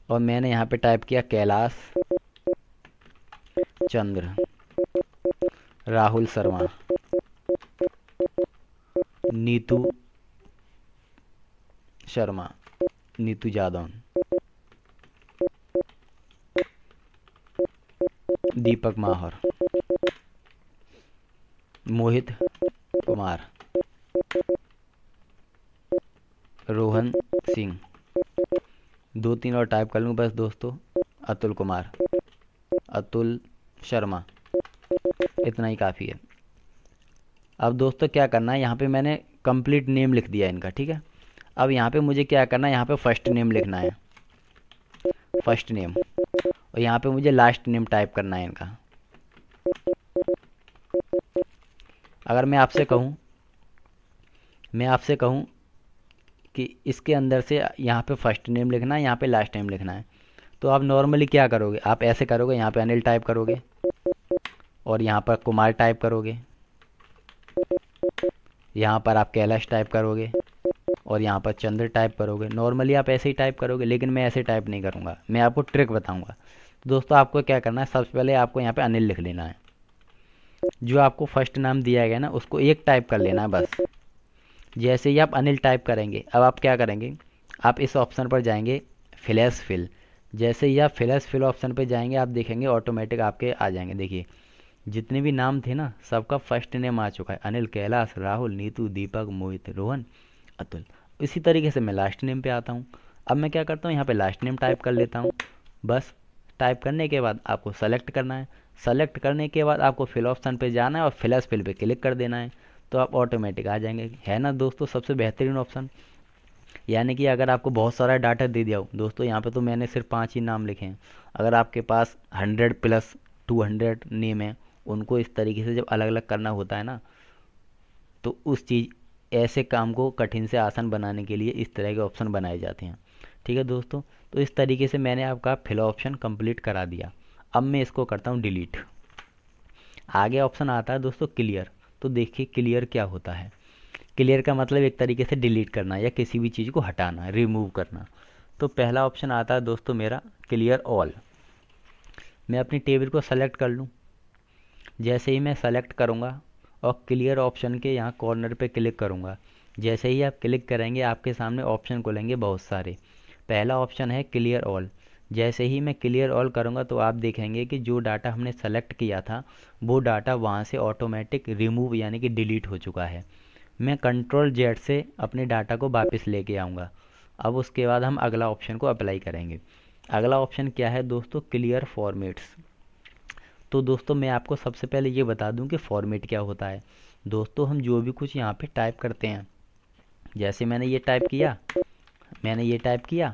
और मैंने यहाँ पे टाइप किया कैलाश चंद्र, राहुल शर्मा, नीतू शर्मा, नीतू जादौन, दीपक माहौर, मोहित कुमार, रोहन सिंह, दो तीन और टाइप कर लूँ बस दोस्तों, अतुल कुमार, अतुल शर्मा, इतना ही काफ़ी है। अब दोस्तों क्या करना है, यहाँ पे मैंने कंप्लीट नेम लिख दिया इनका, ठीक है। अब यहाँ पे मुझे क्या करना है, यहाँ पे फर्स्ट नेम लिखना है, फर्स्ट नेम, और यहाँ पे मुझे लास्ट नेम टाइप करना है इनका। अगर मैं आपसे कहूँ कि इसके अंदर से यहाँ पे फर्स्ट नेम लिखना है, यहाँ पे लास्ट नेम लिखना है, तो आप नॉर्मली क्या करोगे, आप ऐसे करोगे, यहाँ पे अनिल टाइप करोगे और यहाँ पर कुमार टाइप करोगे, यहाँ पर आप कैलाश टाइप करोगे और यहाँ पर चंद्र टाइप करोगे। नॉर्मली आप ऐसे ही टाइप करोगे, लेकिन मैं ऐसे टाइप नहीं करूँगा, मैं आपको ट्रिक बताऊँगा। दोस्तों आपको क्या करना है, सबसे पहले आपको यहाँ पे अनिल लिख लेना है। जो आपको फर्स्ट नाम दिया गया ना उसको एक टाइप कर लेना है बस। जैसे ही आप अनिल टाइप करेंगे, अब आप क्या करेंगे, आप इस ऑप्शन पर जाएंगे फ्लैश फिल। जैसे ही आप फ्लैश फिल ऑप्शन पर जाएंगे आप देखेंगे ऑटोमेटिक आपके आ जाएंगे। देखिए जितने भी नाम थे ना सबका फर्स्ट नेम आ चुका है, अनिल, कैलाश, राहुल, नीतू, दीपक, मोहित, रोहन, अतुल। इसी तरीके से मैं लास्ट नेम पे आता हूँ। अब मैं क्या करता हूँ, यहाँ पे लास्ट नेम टाइप कर लेता हूँ बस। टाइप करने के बाद आपको सेलेक्ट करना है, सेलेक्ट करने के बाद आपको फिल ऑप्शन पे जाना है और फ्लैश फिल पे क्लिक कर देना है, तो आप ऑटोमेटिक आ जाएंगे। है ना दोस्तों सबसे बेहतरीन ऑप्शन। यानी कि अगर आपको बहुत सारा डाटा दे दिया हो दोस्तों, यहाँ पे तो मैंने सिर्फ 5 ही नाम लिखे हैं, अगर आपके पास 100 प्लस 200 नेम है, उनको इस तरीके से जब अलग अलग करना होता है ना, तो उस चीज़ ऐसे काम को कठिन से आसान बनाने के लिए इस तरह के ऑप्शन बनाए जाते हैं। ठीक है दोस्तों, तो इस तरीके से मैंने आपका फिल ऑप्शन कंप्लीट करा दिया। अब मैं इसको करता हूँ डिलीट। आगे ऑप्शन आता है दोस्तों क्लियर। तो देखिए क्लियर क्या होता है। क्लियर का मतलब एक तरीके से डिलीट करना या किसी भी चीज़ को हटाना, रिमूव करना। तो पहला ऑप्शन आता है दोस्तों मेरा क्लियर ऑल। मैं अपनी टेबल को सेलेक्ट कर लूँ। जैसे ही मैं सेलेक्ट करूँगा और क्लियर ऑप्शन के यहाँ कॉर्नर पे क्लिक करूँगा, जैसे ही आप क्लिक करेंगे आपके सामने ऑप्शन खुलेंगे बहुत सारे। पहला ऑप्शन है क्लियर ऑल। जैसे ही मैं क्लियर ऑल करूँगा तो आप देखेंगे कि जो डाटा हमने सेलेक्ट किया था वो डाटा वहाँ से ऑटोमेटिक रिमूव यानी कि डिलीट हो चुका है। मैं कंट्रोल जेड से अपने डाटा को वापस लेके आऊँगा। अब उसके बाद हम अगला ऑप्शन को अप्लाई करेंगे। अगला ऑप्शन क्या है दोस्तों, क्लियर फॉर्मेट्स। तो दोस्तों मैं आपको सबसे पहले ये बता दूं कि फॉर्मेट क्या होता है। दोस्तों हम जो भी कुछ यहाँ पे टाइप करते हैं, जैसे मैंने ये टाइप किया,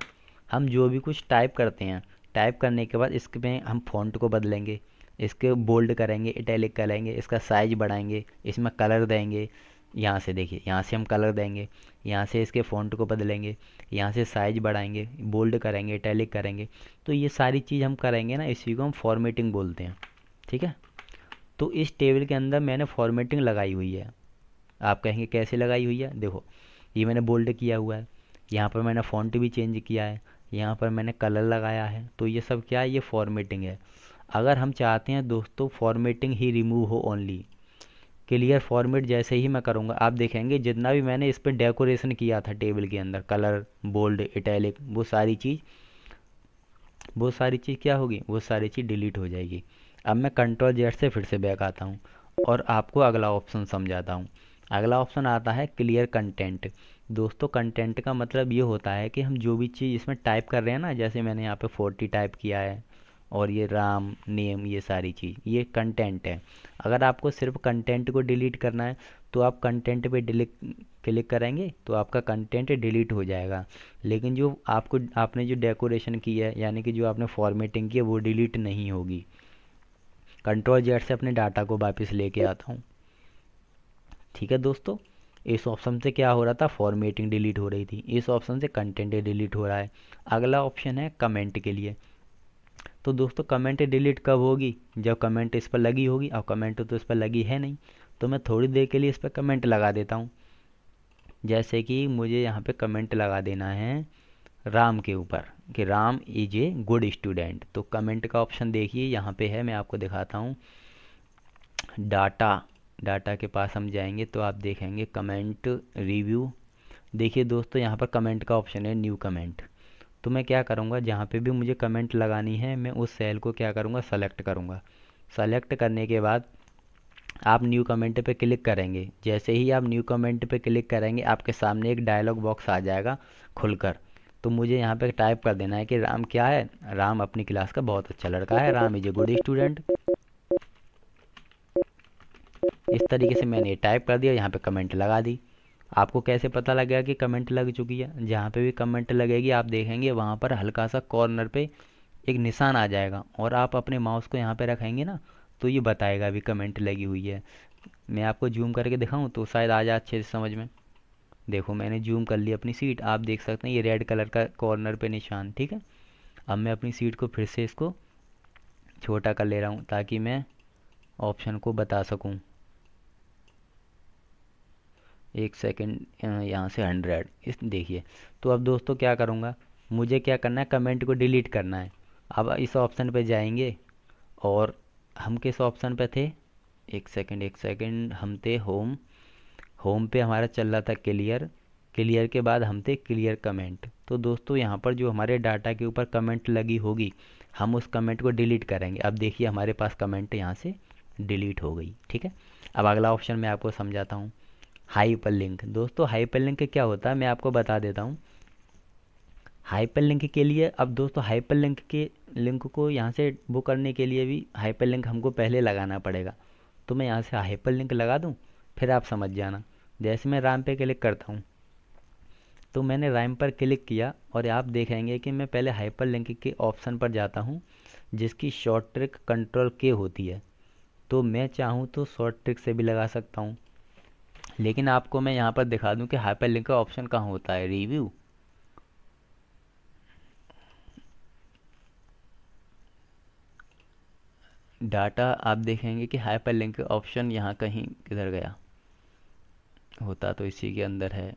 हम जो भी कुछ टाइप करते हैं, टाइप करने के बाद इसमें हम फ़ॉन्ट को बदलेंगे, इसके बोल्ड करेंगे, इटैलिक करेंगे, इसका साइज बढ़ाएंगे, इसमें कलर देंगे। यहाँ से देखिए, यहाँ से हम कलर देंगे, यहाँ से इसके फ़ॉन्ट को बदलेंगे, यहाँ से साइज बढ़ाएंगे, बोल्ड करेंगे, इटैलिक करेंगे। तो ये सारी चीज़ हम करेंगे ना, इसी को हम फॉर्मेटिंग बोलते हैं। ठीक है, तो इस टेबल के अंदर मैंने फॉर्मेटिंग लगाई हुई है। आप कहेंगे कैसे लगाई हुई है, देखो ये मैंने बोल्ड किया हुआ है, यहाँ पर मैंने फ़ॉन्ट भी चेंज किया है, यहाँ पर मैंने कलर लगाया है, तो ये सब क्या है, ये फॉर्मेटिंग है। अगर हम चाहते हैं दोस्तों फॉर्मेटिंग ही रिमूव हो ओनली, क्लियर फॉर्मेट जैसे ही मैं करूँगा आप देखेंगे जितना भी मैंने इस पर डेकोरेशन किया था टेबल के अंदर, कलर, बोल्ड, इटैलिक, वो सारी चीज़ क्या होगी, वो सारी चीज़ डिलीट हो जाएगी। अब मैं कंट्रोल जेड से फिर से बैक आता हूँ और आपको अगला ऑप्शन समझाता हूँ। अगला ऑप्शन आता है क्लियर कंटेंट। दोस्तों कंटेंट का मतलब ये होता है कि हम जो भी चीज़ इसमें टाइप कर रहे हैं ना, जैसे मैंने यहाँ पे 40 टाइप किया है और ये राम नेम, ये सारी चीज़ ये कंटेंट है। अगर आपको सिर्फ कंटेंट को डिलीट करना है तो आप कंटेंट पे डिलीट क्लिक करेंगे तो आपका कंटेंट डिलीट हो जाएगा। लेकिन जो आपने जो डेकोरेशन की है, यानी कि जो आपने फॉर्मेटिंग की है, वो डिलीट नहीं होगी। कंट्रोल जेड से अपने डाटा को वापस लेके आता हूँ। ठीक है दोस्तों, इस ऑप्शन से क्या हो रहा था, फॉर्मेटिंग डिलीट हो रही थी, इस ऑप्शन से कंटेंट डिलीट हो रहा है। अगला ऑप्शन है कमेंट के लिए। तो दोस्तों कमेंट डिलीट कब होगी, जब कमेंट इस पर लगी होगी। अब कमेंट तो इस पर लगी है नहीं, तो मैं थोड़ी देर के लिए इस पर कमेंट लगा देता हूँ। जैसे कि मुझे यहाँ पे कमेंट लगा देना है राम के ऊपर कि Ram is a good student. तो कमेंट का ऑप्शन देखिए यहाँ पे है, मैं आपको दिखाता हूँ। डाटा के पास हम जाएंगे तो आप देखेंगे कमेंट रिव्यू। देखिए दोस्तों यहाँ पर कमेंट का ऑप्शन है न्यू कमेंट। तो मैं क्या करूँगा, जहाँ पे भी मुझे कमेंट लगानी है मैं उस सेल को क्या करूँगा, सेलेक्ट करूँगा। सेलेक्ट करने के बाद आप न्यू कमेंट पे क्लिक करेंगे। जैसे ही आप न्यू कमेंट पे क्लिक करेंगे आपके सामने एक डायलॉग बॉक्स आ जाएगा खुलकर। तो मुझे यहाँ पे टाइप कर देना है कि राम क्या है, राम अपनी क्लास का बहुत अच्छा लड़का है, Ram is a good student. इस तरीके से मैंने टाइप कर दिया, यहाँ पे कमेंट लगा दी। आपको कैसे पता लगेगा कि कमेंट लग चुकी है, जहाँ पे भी कमेंट लगेगी आप देखेंगे वहाँ पर हल्का सा कॉर्नर पे एक निशान आ जाएगा और आप अपने माउस को यहाँ पे रखेंगे ना तो ये बताएगा अभी कमेंट लगी हुई है। मैं आपको जूम करके दिखाऊं तो शायद आ जाए अच्छे से समझ में। देखो मैंने जूम कर ली अपनी सीट, आप देख सकते हैं ये रेड कलर का कॉर्नर पे निशान। ठीक है, अब मैं अपनी सीट को फिर से इसको छोटा कर ले रहा हूँ ताकि मैं ऑप्शन को बता सकूँ। एक सेकंड, यहाँ से 100 इस देखिए। तो अब दोस्तों क्या करूँगा, मुझे क्या करना है, कमेंट को डिलीट करना है। अब इस ऑप्शन पे जाएंगे और हम किस ऑप्शन पे थे, एक सेकंड हम थे होम। होम पे हमारा चल रहा था क्लियर। क्लियर के बाद हम थे क्लियर कमेंट। तो दोस्तों यहाँ पर जो हमारे डाटा के ऊपर कमेंट लगी होगी हम उस कमेंट को डिलीट करेंगे। अब देखिए हमारे पास कमेंट यहाँ से डिलीट हो गई। ठीक है, अब अगला ऑप्शन मैं आपको समझाता हूँ, हाइपर लिंक। दोस्तों हाइपर लिंक क्या होता है मैं आपको बता देता हूँ। हाइपर लिंक के लिए, अब दोस्तों हाइपर लिंक के लिंक को यहाँ से वो करने के लिए भी हाइपर लिंक हमको पहले लगाना पड़ेगा। तो मैं यहाँ से हाइपर लिंक लगा दूँ, फिर आप समझ जाना। जैसे मैं राम पे क्लिक करता हूँ तो मैंने राम पर क्लिक किया और आप देखेंगे कि मैं पहले हाइपर लिंक के ऑप्शन पर जाता हूँ जिसकी शॉर्ट ट्रिक कंट्रोल के होती है। तो मैं चाहूँ तो शॉर्ट ट्रिक से भी लगा सकता हूँ, लेकिन आपको मैं यहाँ पर दिखा दूँ कि हाइपर लिंक का ऑप्शन कहाँ होता है, रिव्यू। डाटा आप देखेंगे कि हाइपर लिंक ऑप्शन यहाँ कहीं किधर गया, होता तो इसी के अंदर है।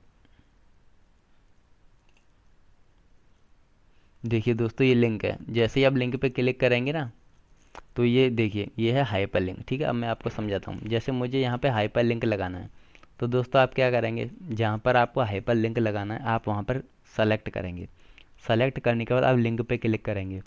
देखिए दोस्तों ये लिंक है, जैसे ही आप लिंक पे क्लिक करेंगे ना तो ये देखिए ये है हाइपर लिंक। ठीक है, अब मैं आपको समझाता हूँ। जैसे मुझे यहाँ पे हाइपर लिंक लगाना है तो दोस्तों आप क्या करेंगे, जहाँ पर आपको हाइपर लिंक लगाना है आप वहाँ पर सेलेक्ट करेंगे। सेलेक्ट करने के बाद आप लिंक पे क्लिक करेंगे।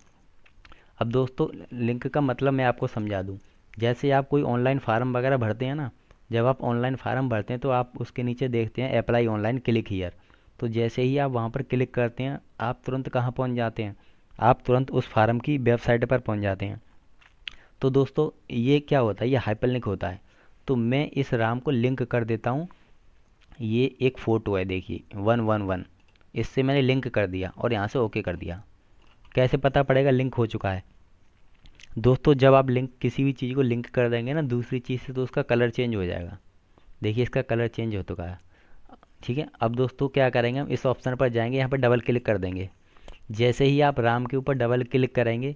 अब दोस्तों लिंक का मतलब मैं आपको समझा दूँ। जैसे आप कोई ऑनलाइन फार्म वगैरह भरते हैं ना, जब आप ऑनलाइन फार्म भरते हैं तो आप उसके नीचे देखते हैं अप्लाई ऑनलाइन क्लिक हियर। तो जैसे ही आप वहाँ पर क्लिक करते हैं आप तुरंत कहाँ पहुँच जाते हैं, आप तुरंत उस फार्म की वेबसाइट पर पहुँच जाते हैं। तो दोस्तों ये क्या होता है, ये हाइपर लिंक होता है। तो मैं इस राम को लिंक कर देता हूँ। ये एक फ़ोटो है देखिए 111, इससे मैंने लिंक कर दिया और यहाँ से ओके कर दिया। कैसे पता पड़ेगा लिंक हो चुका है, दोस्तों जब आप लिंक किसी भी चीज़ को लिंक कर देंगे ना दूसरी चीज़ से तो उसका कलर चेंज हो जाएगा। देखिए इसका कलर चेंज हो चुका है। ठीक है, अब दोस्तों क्या करेंगे, हम इस ऑप्शन पर जाएंगे, यहाँ पर डबल क्लिक कर देंगे। जैसे ही आप राम के ऊपर डबल क्लिक करेंगे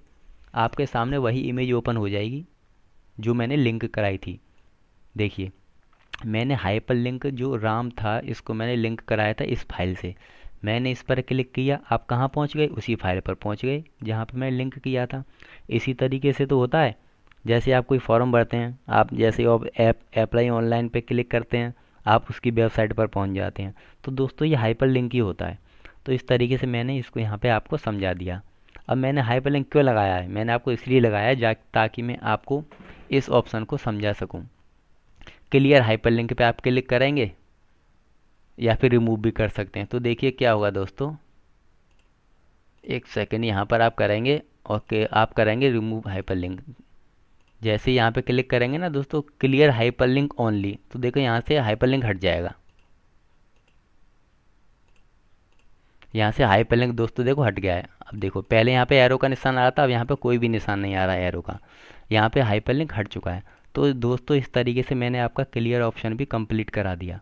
आपके सामने वही इमेज ओपन हो जाएगी जो मैंने लिंक कराई थी। देखिए मैंने हाइपर लिंक जो राम था इसको मैंने लिंक कराया था इस फाइल से। मैंने इस पर क्लिक किया, आप कहाँ पहुँच गए, उसी फाइल पर पहुँच गए जहाँ पर मैंने लिंक किया था। इसी तरीके से तो होता है। जैसे आप कोई फॉर्म भरते हैं, आप जैसे आप अप्लाई ऑनलाइन पे क्लिक करते हैं आप उसकी वेबसाइट पर पहुंच जाते हैं। तो दोस्तों ये हाइपर लिंक ही होता है। तो इस तरीके से मैंने इसको यहाँ पे आपको समझा दिया। अब मैंने हाइपरलिंक क्यों लगाया है, मैंने आपको इसलिए लगाया है ताकि मैं आपको इस ऑप्शन को समझा सकूं। क्लियर हाइपरलिंक पे आप क्लिक करेंगे या फिर रिमूव भी कर सकते हैं। तो देखिए क्या होगा दोस्तों, एक सेकेंड, यहाँ पर आप करेंगे और आप करेंगे रिमूव हाइपरलिंक। जैसे यहाँ पे क्लिक करेंगे ना दोस्तों, क्लियर हाइपरलिंक ओनली, तो देखो यहाँ से हाइपरलिंक हट जाएगा। यहाँ से हाइपरलिंक दोस्तों देखो हट गया है। अब देखो पहले यहाँ पे एरो का निशान आ रहा था, अब यहाँ पे कोई भी निशान नहीं आ रहा है एरो का, यहाँ पे हाइपरलिंक हट चुका है। तो दोस्तों इस तरीके से मैंने आपका क्लियर ऑप्शन भी कंप्लीट करा दिया।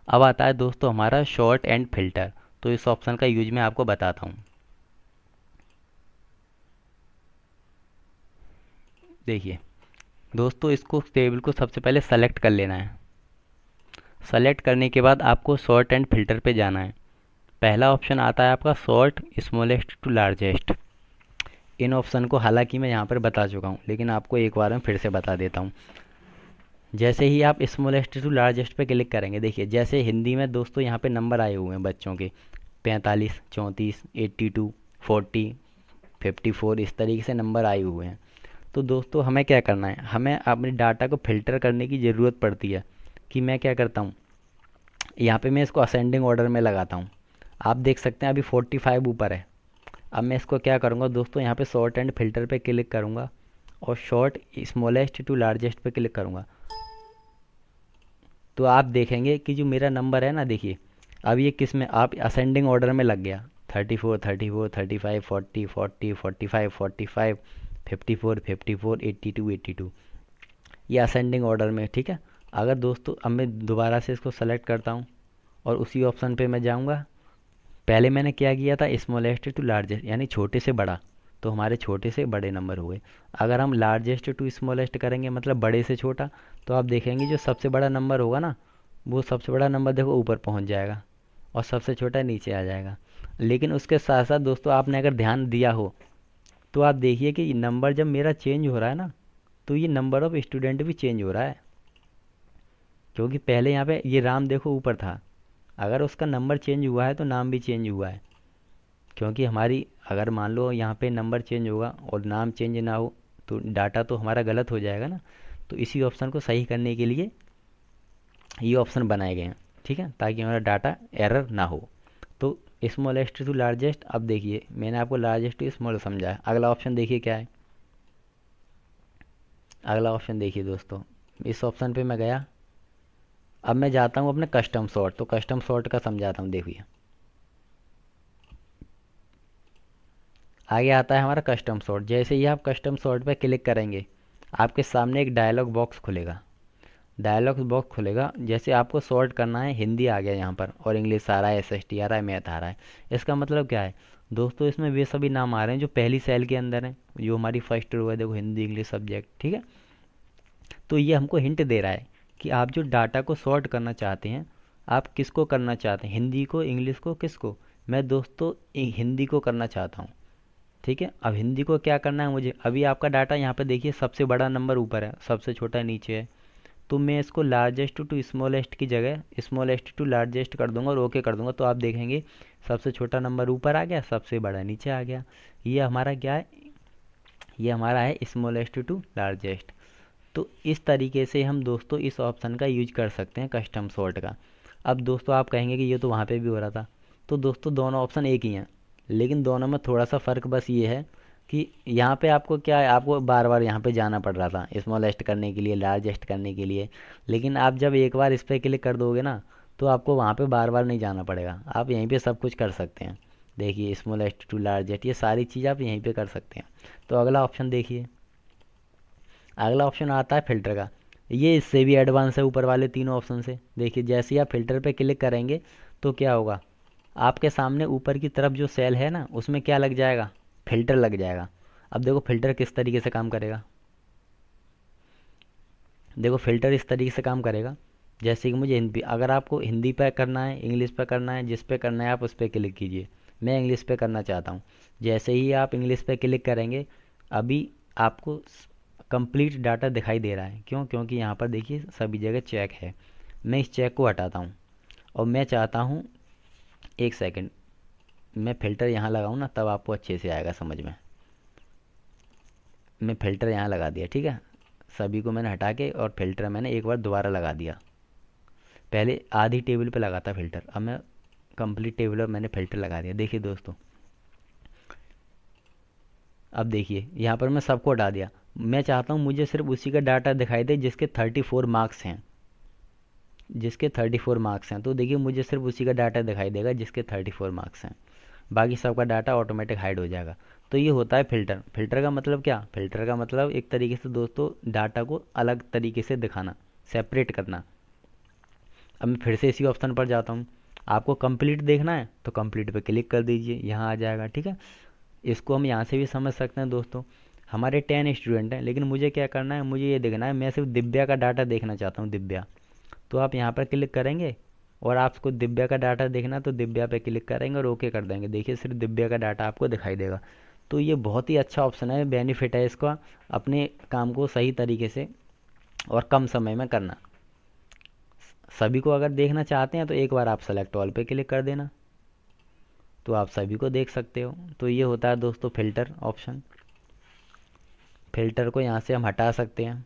अब आता है दोस्तों हमारा शॉर्ट एंड फिल्टर। तो इस ऑप्शन का यूज मैं आपको बताता हूँ। देखिए दोस्तों, इसको टेबल को सबसे पहले सेलेक्ट कर लेना है। सेलेक्ट करने के बाद आपको शॉर्ट एंड फिल्टर पे जाना है। पहला ऑप्शन आता है आपका शॉर्ट स्मॉलेस्ट टू लार्जेस्ट। इन ऑप्शन को हालांकि मैं यहाँ पर बता चुका हूँ, लेकिन आपको एक बार मैं फिर से बता देता हूँ। जैसे ही आप स्मॉलेस्ट टू लार्जेस्ट पे क्लिक करेंगे, देखिए जैसे हिंदी में दोस्तों यहाँ पे नंबर आए हुए हैं बच्चों के 45, 34, 82, 40, 54, इस तरीके से नंबर आए हुए हैं। तो दोस्तों हमें क्या करना है, हमें अपने डाटा को फिल्टर करने की ज़रूरत पड़ती है। कि मैं क्या करता हूँ, यहाँ पे मैं इसको असेंडिंग ऑर्डर में लगाता हूँ। आप देख सकते हैं अभी 45 ऊपर है। अब मैं इसको क्या करूँगा दोस्तों, यहाँ पे शॉर्ट एंड फिल्टर पे क्लिक करूँगा और शॉर्ट स्मॉलेस्ट टू लार्जेस्ट पे क्लिक करूँगा। तो आप देखेंगे कि जो मेरा नंबर है ना, देखिए अब ये किस में, आप असेंडिंग ऑर्डर में लग गया। 34, 34, 35, 40, 40, 45, 45, 54, 54, 82, 82, ये असेंडिंग ऑर्डर में। ठीक है। अगर दोस्तों अब मैं दोबारा से इसको सेलेक्ट करता हूँ और उसी ऑप्शन पे मैं जाऊँगा। पहले मैंने क्या किया था, स्मॉलेस्ट टू लार्जेस्ट, यानी छोटे से बड़ा, तो हमारे छोटे से बड़े नंबर हुए। अगर हम लार्जेस्ट टू स्मॉलेस्ट करेंगे, मतलब बड़े से छोटा, तो आप देखेंगे जो सबसे बड़ा नंबर होगा ना, वो सबसे बड़ा नंबर देखो ऊपर पहुंच जाएगा और सबसे छोटा नीचे आ जाएगा। लेकिन उसके साथ साथ दोस्तों आपने अगर ध्यान दिया हो तो आप देखिए कि नंबर जब मेरा चेंज हो रहा है ना, तो ये नंबर ऑफ स्टूडेंट भी चेंज हो रहा है। क्योंकि पहले यहाँ पे ये राम देखो ऊपर था, अगर उसका नंबर चेंज हुआ है तो नाम भी चेंज हुआ है। क्योंकि हमारी, अगर मान लो यहाँ पे नंबर चेंज होगा और नाम चेंज ना हो, तो डाटा तो हमारा गलत हो जाएगा ना। तो इसी ऑप्शन को सही करने के लिए ये ऑप्शन बनाए गए हैं। ठीक है, ताकि हमारा डाटा एरर ना हो। तो स्मॉलेस्ट टू लार्जेस्ट, अब देखिए मैंने आपको लार्जेस्ट टू स्मॉल समझा है। अगला ऑप्शन देखिए क्या है। अगला ऑप्शन देखिए दोस्तों, इस ऑप्शन पे मैं गया। अब मैं जाता हूँ अपने कस्टम सॉर्ट। तो कस्टम सॉर्ट का समझाता हूँ, देखिए आगे आता है हमारा कस्टम सॉर्ट। जैसे ही आप कस्टम सॉर्ट पे क्लिक करेंगे, आपके सामने एक डायलॉग बॉक्स खुलेगा। डायलॉग बॉक्स खुलेगा, जैसे आपको सॉर्ट करना है, हिंदी आ गया यहाँ पर और इंग्लिश आ रहा है, एसएसटी आ रहा है, मैथ आ रहा है। इसका मतलब क्या है दोस्तों, इसमें वे सभी नाम आ रहे हैं जो पहली सेल के अंदर हैं, जो हमारी फर्स्ट रो है, देखो हिंदी इंग्लिश सब्जेक्ट। ठीक है। तो ये हमको हिंट दे रहा है कि आप जो डाटा को सॉर्ट करना चाहते हैं, आप किसको करना चाहते हैं, हिंदी को, इंग्लिश को, किसको। मैं दोस्तों हिंदी को करना चाहता हूँ। ठीक है। अब हिंदी को क्या करना है मुझे, अभी आपका डाटा यहाँ पे देखिए सबसे बड़ा नंबर ऊपर है, सबसे छोटा नीचे है। तो मैं इसको लार्जेस्ट टू स्मॉलेस्ट की जगह स्मॉलेस्ट टू लार्जेस्ट कर दूंगा और ओके कर दूंगा। तो आप देखेंगे सबसे छोटा नंबर ऊपर आ गया, सबसे बड़ा नीचे आ गया। ये हमारा क्या है, ये हमारा है स्मॉलेस्ट टू लार्जेस्ट। तो इस तरीके से हम दोस्तों इस ऑप्शन का यूज कर सकते हैं, कस्टम सॉर्ट का। अब दोस्तों आप कहेंगे कि ये तो वहाँ पे भी हो रहा था। तो दोस्तों दोनों ऑप्शन एक ही हैं, लेकिन दोनों में थोड़ा सा फ़र्क बस ये है कि यहाँ पे आपको क्या है, आपको बार बार यहाँ पे जाना पड़ रहा था स्मॉलेस्ट करने के लिए, लार्जेस्ट करने के लिए। लेकिन आप जब एक बार इस पर क्लिक कर दोगे ना, तो आपको वहाँ पे बार बार नहीं जाना पड़ेगा, आप यहीं पे सब कुछ कर सकते हैं। देखिए स्मॉलेस्ट टू लार्जेस्ट, ये सारी चीज़ आप यहीं पे कर सकते हैं। तो अगला ऑप्शन देखिए, अगला ऑप्शन आता है फिल्टर का। ये इससे भी एडवांस है ऊपर वाले तीनों ऑप्शन से। देखिए जैसे ही आप फिल्टर पे क्लिक करेंगे तो क्या होगा, आपके सामने ऊपर की तरफ जो सेल है ना, उसमें क्या लग जाएगा, फिल्टर लग जाएगा। अब देखो फिल्टर किस तरीके से काम करेगा। देखो फिल्टर इस तरीके से काम करेगा, जैसे कि मुझे हिंदी, अगर आपको हिंदी पे करना है, इंग्लिश पे करना है, जिस पे करना है आप उस पर क्लिक कीजिए। मैं इंग्लिश पे करना चाहता हूँ। जैसे ही आप इंग्लिश पे क्लिक करेंगे, अभी आपको कंप्लीट डाटा दिखाई दे रहा है। क्यों, क्योंकि यहाँ पर देखिए सभी जगह चेक है। मैं इस चेक को हटाता हूँ और मैं चाहता हूँ, एक सेकंड, मैं फ़िल्टर यहाँ लगाऊँ ना, तब आपको अच्छे से आएगा समझ में। मैं फ़िल्टर यहाँ लगा दिया, ठीक है। सभी को मैंने हटा के और फ़िल्टर मैंने एक बार दोबारा लगा दिया। पहले आधी टेबल पे लगा था फ़िल्टर, अब मैं कंप्लीट टेबल पर मैंने फ़िल्टर लगा दिया। देखिए दोस्तों, अब देखिए यहाँ पर मैं सबको हटा दिया। मैं चाहता हूँ मुझे सिर्फ उसी का डाटा दिखाई दे जिसके 34 मार्क्स हैं, जिसके 34 मार्क्स हैं। तो देखिए मुझे सिर्फ उसी का डाटा दिखाई देगा जिसके 34 मार्क्स हैं, बाकी सबका डाटा ऑटोमेटिक हाइड हो जाएगा। तो ये होता है फ़िल्टर। फ़िल्टर का मतलब क्या? फ़िल्टर का मतलब एक तरीके से दोस्तों डाटा को अलग तरीके से दिखाना, सेपरेट करना। अब मैं फिर से इसी ऑप्शन पर जाता हूँ। आपको कंप्लीट देखना है तो कंप्लीट पे क्लिक कर दीजिए, यहाँ आ जाएगा, ठीक है। इसको हम यहाँ से भी समझ सकते हैं दोस्तों। हमारे 10 स्टूडेंट हैं, लेकिन मुझे क्या करना है, मुझे ये देखना है, मैं सिर्फ दिव्या का डाटा देखना चाहता हूँ, दिव्या। तो आप यहाँ पर क्लिक करेंगे और आपको दिव्या का डाटा देखना तो दिव्या पे क्लिक करेंगे और ओके कर देंगे। देखिए सिर्फ दिव्या का डाटा आपको दिखाई देगा। तो ये बहुत ही अच्छा ऑप्शन है, बेनिफिट है इसका, अपने काम को सही तरीके से और कम समय में करना। सभी को अगर देखना चाहते हैं तो एक बार आप सेलेक्ट ऑल पे क्लिक कर देना, तो आप सभी को देख सकते हो। तो ये होता है दोस्तों फ़िल्टर ऑप्शन। फ़िल्टर को यहाँ से हम हटा सकते हैं,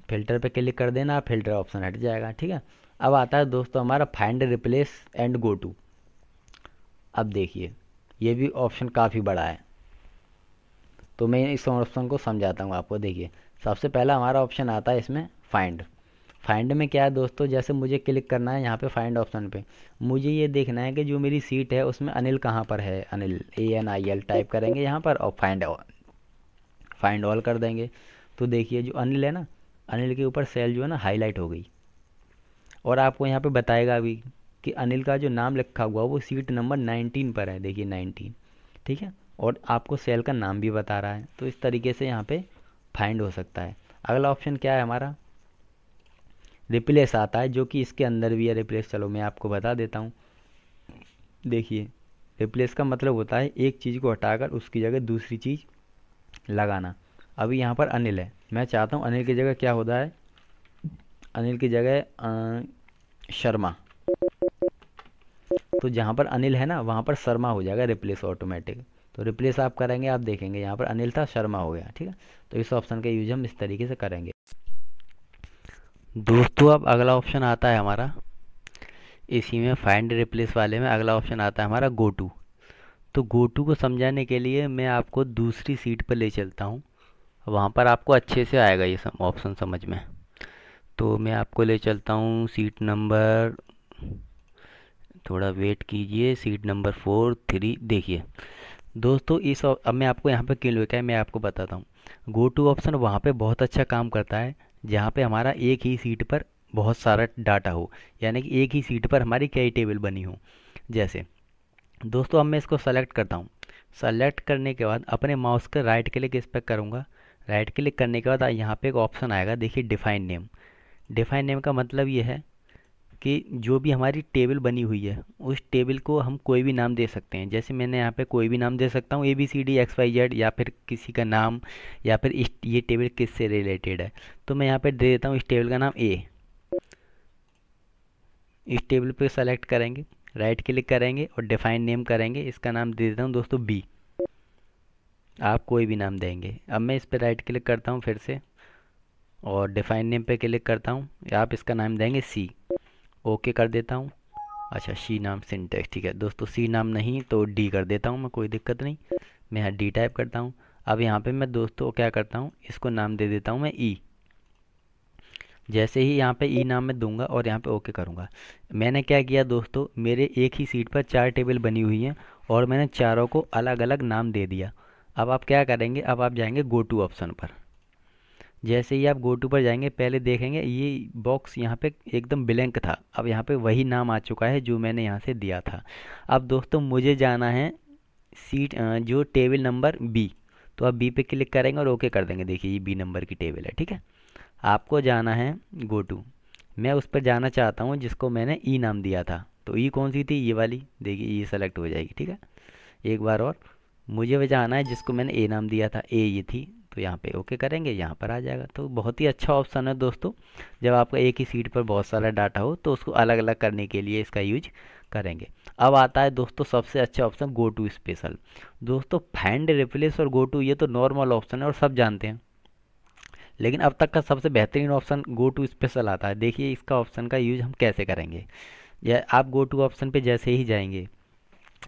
फ़िल्टर पे क्लिक कर देना, फ़िल्टर ऑप्शन हट जाएगा, ठीक है। अब आता है दोस्तों हमारा find, replace and go to. अब देखिए ये भी ऑप्शन काफ़ी बड़ा है, तो मैं इस ऑप्शन को समझाता हूँ आपको। देखिए सबसे पहला हमारा ऑप्शन आता है इसमें फाइंड। फाइंड में क्या है दोस्तों, जैसे मुझे क्लिक करना है यहाँ पे फाइंड ऑप्शन पे, मुझे ये देखना है कि जो मेरी सीट है उसमें अनिल कहाँ पर है। अनिल, ANIL टाइप करेंगे यहाँ पर और फाइंड ऑल कर देंगे। तो देखिए जो अनिल है ना, अनिल के ऊपर सेल जो है ना हाईलाइट हो गई, और आपको यहाँ पे बताएगा भी कि अनिल का जो नाम लिखा हुआ वो सीट नंबर 19 पर है। देखिए 19, ठीक है। और आपको सेल का नाम भी बता रहा है। तो इस तरीके से यहाँ पे फाइंड हो सकता है। अगला ऑप्शन क्या है हमारा, रिप्लेस आता है, जो कि इसके अंदर भी है रिप्लेस। चलो मैं आपको बता देता हूँ। देखिए रिप्लेस का मतलब होता है एक चीज़ को हटाकर उसकी जगह दूसरी चीज़ लगाना। अभी यहाँ पर अनिल है, मैं चाहता हूँ अनिल की जगह क्या होता है, अनिल की जगह शर्मा। तो जहाँ पर अनिल है ना वहाँ पर शर्मा हो जाएगा रिप्लेस ऑटोमेटिक। तो रिप्लेस आप करेंगे, आप देखेंगे यहाँ पर अनिल था, शर्मा हो गया, ठीक है। तो इस ऑप्शन का यूज हम इस तरीके से करेंगे दोस्तों। अब अगला ऑप्शन आता है हमारा, इसी में फाइंड रिप्लेस वाले में अगला ऑप्शन आता है हमारा गो टू। तो गो टू को समझाने के लिए मैं आपको दूसरी सीट पर ले चलता हूँ, वहाँ पर आपको अच्छे से आएगा ये सब ऑप्शन समझ में। तो मैं आपको ले चलता हूँ सीट नंबर, थोड़ा वेट कीजिए, सीट नंबर 4-3। देखिए दोस्तों अब मैं आपको यहाँ पे क्यों लिखा है मैं आपको बताता हूँ। गो टू ऑप्शन वहाँ पे बहुत अच्छा काम करता है जहाँ पे हमारा एक ही सीट पर बहुत सारा डाटा हो, यानी कि एक ही सीट पर हमारी कई टेबल बनी हो। जैसे दोस्तों अब मैं इसको सेलेक्ट करता हूँ। सेलेक्ट करने के बाद अपने माउस का राइट क्लिक इस पर करूँगा। राइट क्लिक करने के बाद यहाँ पे एक ऑप्शन आएगा, देखिए डिफाइन नेम। डिफाइन नेम का मतलब ये है कि जो भी हमारी टेबल बनी हुई है उस टेबल को हम कोई भी नाम दे सकते हैं। जैसे मैंने यहाँ पे कोई भी नाम दे सकता हूँ, ABCDXYZ, या फिर किसी का नाम, या फिर ये टेबल किससे रिलेटेड है। तो मैं यहाँ पे दे देता हूँ इस टेबल का नाम A। इस टेबल पे सेलेक्ट करेंगे, राइट क्लिक करेंगे और डिफाइन नेम करेंगे। इसका नाम दे देता हूँ दोस्तों B। आप कोई भी नाम देंगे। अब मैं इस पर राइट क्लिक करता हूँ फिर से और डिफाइन नेम पे क्लिक करता हूँ। आप इसका नाम देंगे C। ओके कर देता हूँ। अच्छा सी नाम सिंटेक्स, ठीक है दोस्तों। सी नाम नहीं तो डी कर देता हूँ मैं, कोई दिक्कत नहीं। मैं यहाँ डी टाइप करता हूँ। अब यहाँ पे मैं दोस्तों क्या करता हूँ, इसको नाम दे देता हूँ मैं ई। जैसे ही यहाँ पे ई नाम मैं दूंगा और यहाँ पे ओके करूँगा, मैंने क्या किया दोस्तों, मेरे एक ही सीट पर 4 टेबल बनी हुई हैं और मैंने चारों को अलग अलग नाम दे दिया। अब आप क्या करेंगे, अब आप जाएंगे गो टू ऑप्शन पर। जैसे ही आप गो टू पर जाएंगे पहले देखेंगे ये बॉक्स यहाँ पे एकदम ब्लैंक था, अब यहाँ पे वही नाम आ चुका है जो मैंने यहाँ से दिया था। अब दोस्तों मुझे जाना है सीट जो टेबल नंबर बी। तो आप बी पे क्लिक करेंगे और ओके कर देंगे। देखिए ये बी नंबर की टेबल है, ठीक है। आपको जाना है गो टू। मैं उस पर जाना चाहता हूँ जिसको मैंने ई नाम दिया था। तो ई कौन सी थी, ये वाली। देखिए ये सेलेक्ट हो जाएगी, ठीक है। एक बार और मुझे वह जाना है जिसको मैंने ए नाम दिया था, ए ये थी। तो यहाँ पे ओके करेंगे, यहाँ पर आ जाएगा। तो बहुत ही अच्छा ऑप्शन है दोस्तों। जब आपका एक ही सीट पर बहुत सारा डाटा हो तो उसको अलग अलग करने के लिए इसका यूज करेंगे। अब आता है दोस्तों सबसे अच्छा ऑप्शन गो टू स्पेशल। दोस्तों फाइंड, रिप्लेस और गो टू ये तो नॉर्मल ऑप्शन है और सब जानते हैं, लेकिन अब तक का सबसे बेहतरीन ऑप्शन गो टू स्पेशल आता है। देखिए इसका ऑप्शन का यूज हम कैसे करेंगे। या आप गो टू ऑप्शन पे जैसे ही जाएंगे,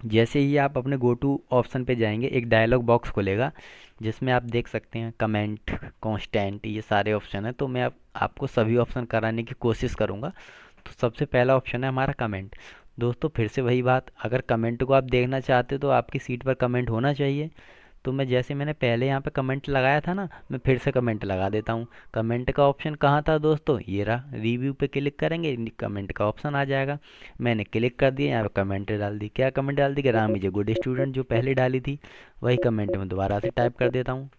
जैसे ही आप अपने गो टू ऑप्शन पे जाएंगे एक डायलॉग बॉक्स खुलेगा जिसमें आप देख सकते हैं कमेंट, कांस्टेंट, ये सारे ऑप्शन है। तो मैं आपको सभी ऑप्शन कराने की कोशिश करूँगा। तो सबसे पहला ऑप्शन है हमारा कमेंट। दोस्तों फिर से वही बात, अगर कमेंट को आप देखना चाहते हो तो आपकी सीट पर कमेंट होना चाहिए। तो मैं जैसे मैंने पहले यहाँ पे कमेंट लगाया था ना, मैं फिर से कमेंट लगा देता हूँ। कमेंट का ऑप्शन कहाँ था दोस्तों, ये रहा। रिव्यू पे क्लिक करेंगे कमेंट का ऑप्शन आ जाएगा। मैंने क्लिक कर दिया, यहाँ पे कमेंट डाल दी। क्या कमेंट डाल दी कि Ram is a good student, जो पहले डाली थी वही कमेंट में दोबारा से टाइप कर देता हूँ।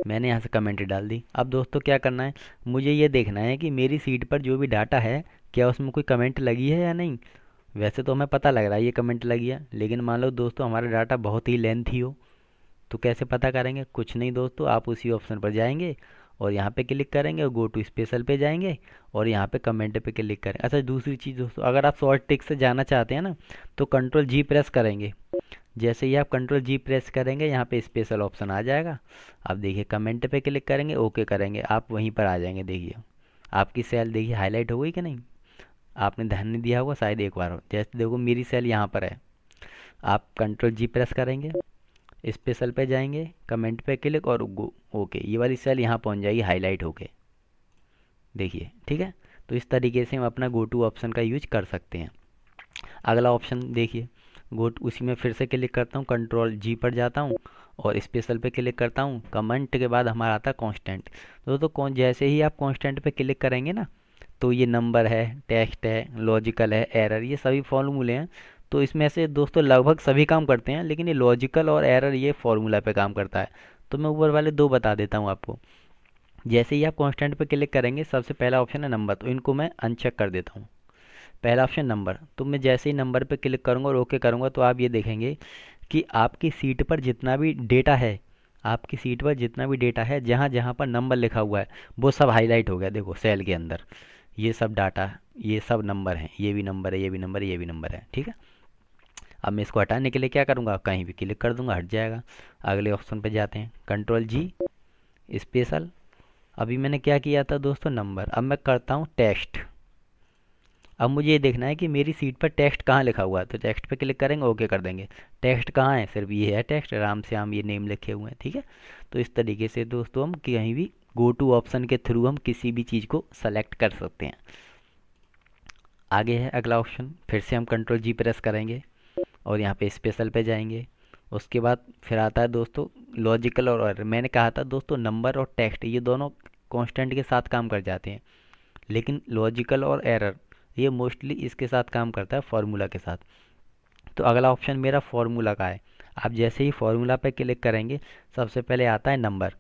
मैंने यहाँ से कमेंट डाल दी। अब दोस्तों क्या करना है, मुझे ये देखना है कि मेरी सीट पर जो भी डाटा है क्या उसमें कोई कमेंट लगी है या नहीं। वैसे तो हमें पता लग रहा है ये कमेंट लगी है, लेकिन मान लो दोस्तों हमारा डाटा बहुत ही लेंथी हो तो कैसे पता करेंगे। कुछ नहीं दोस्तों, आप उसी ऑप्शन पर जाएंगे और यहाँ पे क्लिक करेंगे और गो टू स्पेशल पे जाएंगे और यहाँ पे कमेंट पे क्लिक करें। अच्छा दूसरी चीज़ दोस्तों, अगर आप शॉर्ट ट्रिक से जाना चाहते हैं ना तो कंट्रोल जी प्रेस करेंगे। जैसे ही आप कंट्रोल जी प्रेस करेंगे यहाँ पे स्पेशल ऑप्शन आ जाएगा। अब देखिए कमेंट पे क्लिक करेंगे, ओके करेंगे, आप वहीं पर आ जाएंगे। देखिए आपकी सेल देखिए हाईलाइट हो गई कि नहीं, आपने ध्यान नहीं दिया होगा शायद एक बार। जैसे देखो मेरी सेल यहाँ पर है, आप कंट्रोल जी प्रेस करेंगे, स्पेशल पे जाएंगे, कमेंट पे क्लिक और गो ओके, ये वाली सेल यहाँ पहुँच जाएगी हाईलाइट होके। देखिए ठीक है। तो इस तरीके से हम अपना गो टू ऑप्शन का यूज कर सकते हैं। अगला ऑप्शन देखिए, गो टू, उसी में फिर से क्लिक करता हूँ, कंट्रोल जी पर जाता हूँ और स्पेशल पे क्लिक करता हूँ। कमेंट के बाद हमारा आता है कांस्टेंट। दोस्तों कौन, जैसे ही आप कांस्टेंट पे क्लिक करेंगे ना तो ये नंबर है, टेक्स्ट है, लॉजिकल है, एरर, ये सभी फॉर्मूले हैं। तो इसमें से दोस्तों लगभग सभी काम करते हैं, लेकिन ये लॉजिकल और एरर ये फॉर्मूला पे काम करता है। तो मैं ऊपर वाले दो बता देता हूँ आपको। जैसे ही आप कांस्टेंट पे क्लिक करेंगे सबसे पहला ऑप्शन है नंबर, तो इनको मैं अनचेक कर देता हूँ। पहला ऑप्शन नंबर, तो मैं जैसे ही नंबर पे क्लिक करूँगा और ओके करूँगा तो आप ये देखेंगे कि आपकी सीट पर जितना भी डेटा है, आपकी सीट पर जितना भी डेटा है जहाँ जहाँ पर नंबर लिखा हुआ है वो सब हाईलाइट हो गया। देखो सेल के अंदर ये सब डाटा, ये सब नंबर हैं, ये भी नंबर है, ये भी नंबर है, ये भी नंबर है, ठीक है। अब मैं इसको हटाने के लिए क्या करूँगा, कहीं भी क्लिक कर दूंगा, हट जाएगा। अगले ऑप्शन पे जाते हैं, कंट्रोल जी स्पेशल। अभी मैंने क्या किया था दोस्तों, नंबर। अब मैं करता हूँ टेक्स्ट। अब मुझे ये देखना है कि मेरी सीट पर टेक्स्ट कहाँ लिखा हुआ है, तो टेक्स्ट पे क्लिक करेंगे, ओके कर देंगे। टेक्स्ट कहाँ है, सिर्फ ये है टेक्स्ट, राम श्याम ये नेम लिखे हुए हैं, ठीक है। तो इस तरीके से दोस्तों हम कहीं भी गो टू ऑप्शन के थ्रू हम किसी भी चीज़ को सेलेक्ट कर सकते हैं। आगे है अगला ऑप्शन, फिर से हम कंट्रोल जी प्रेस करेंगे और यहाँ पे स्पेशल पे जाएंगे। उसके बाद फिर आता है दोस्तों लॉजिकल और एरर। मैंने कहा था दोस्तों नंबर और टेक्स्ट ये दोनों कांस्टेंट के साथ काम कर जाते हैं, लेकिन लॉजिकल और एरर ये मोस्टली इसके साथ काम करता है, फार्मूला के साथ। तो अगला ऑप्शन मेरा फार्मूला का है। आप जैसे ही फार्मूला पे क्लिक करेंगे सबसे पहले आता है नंबर।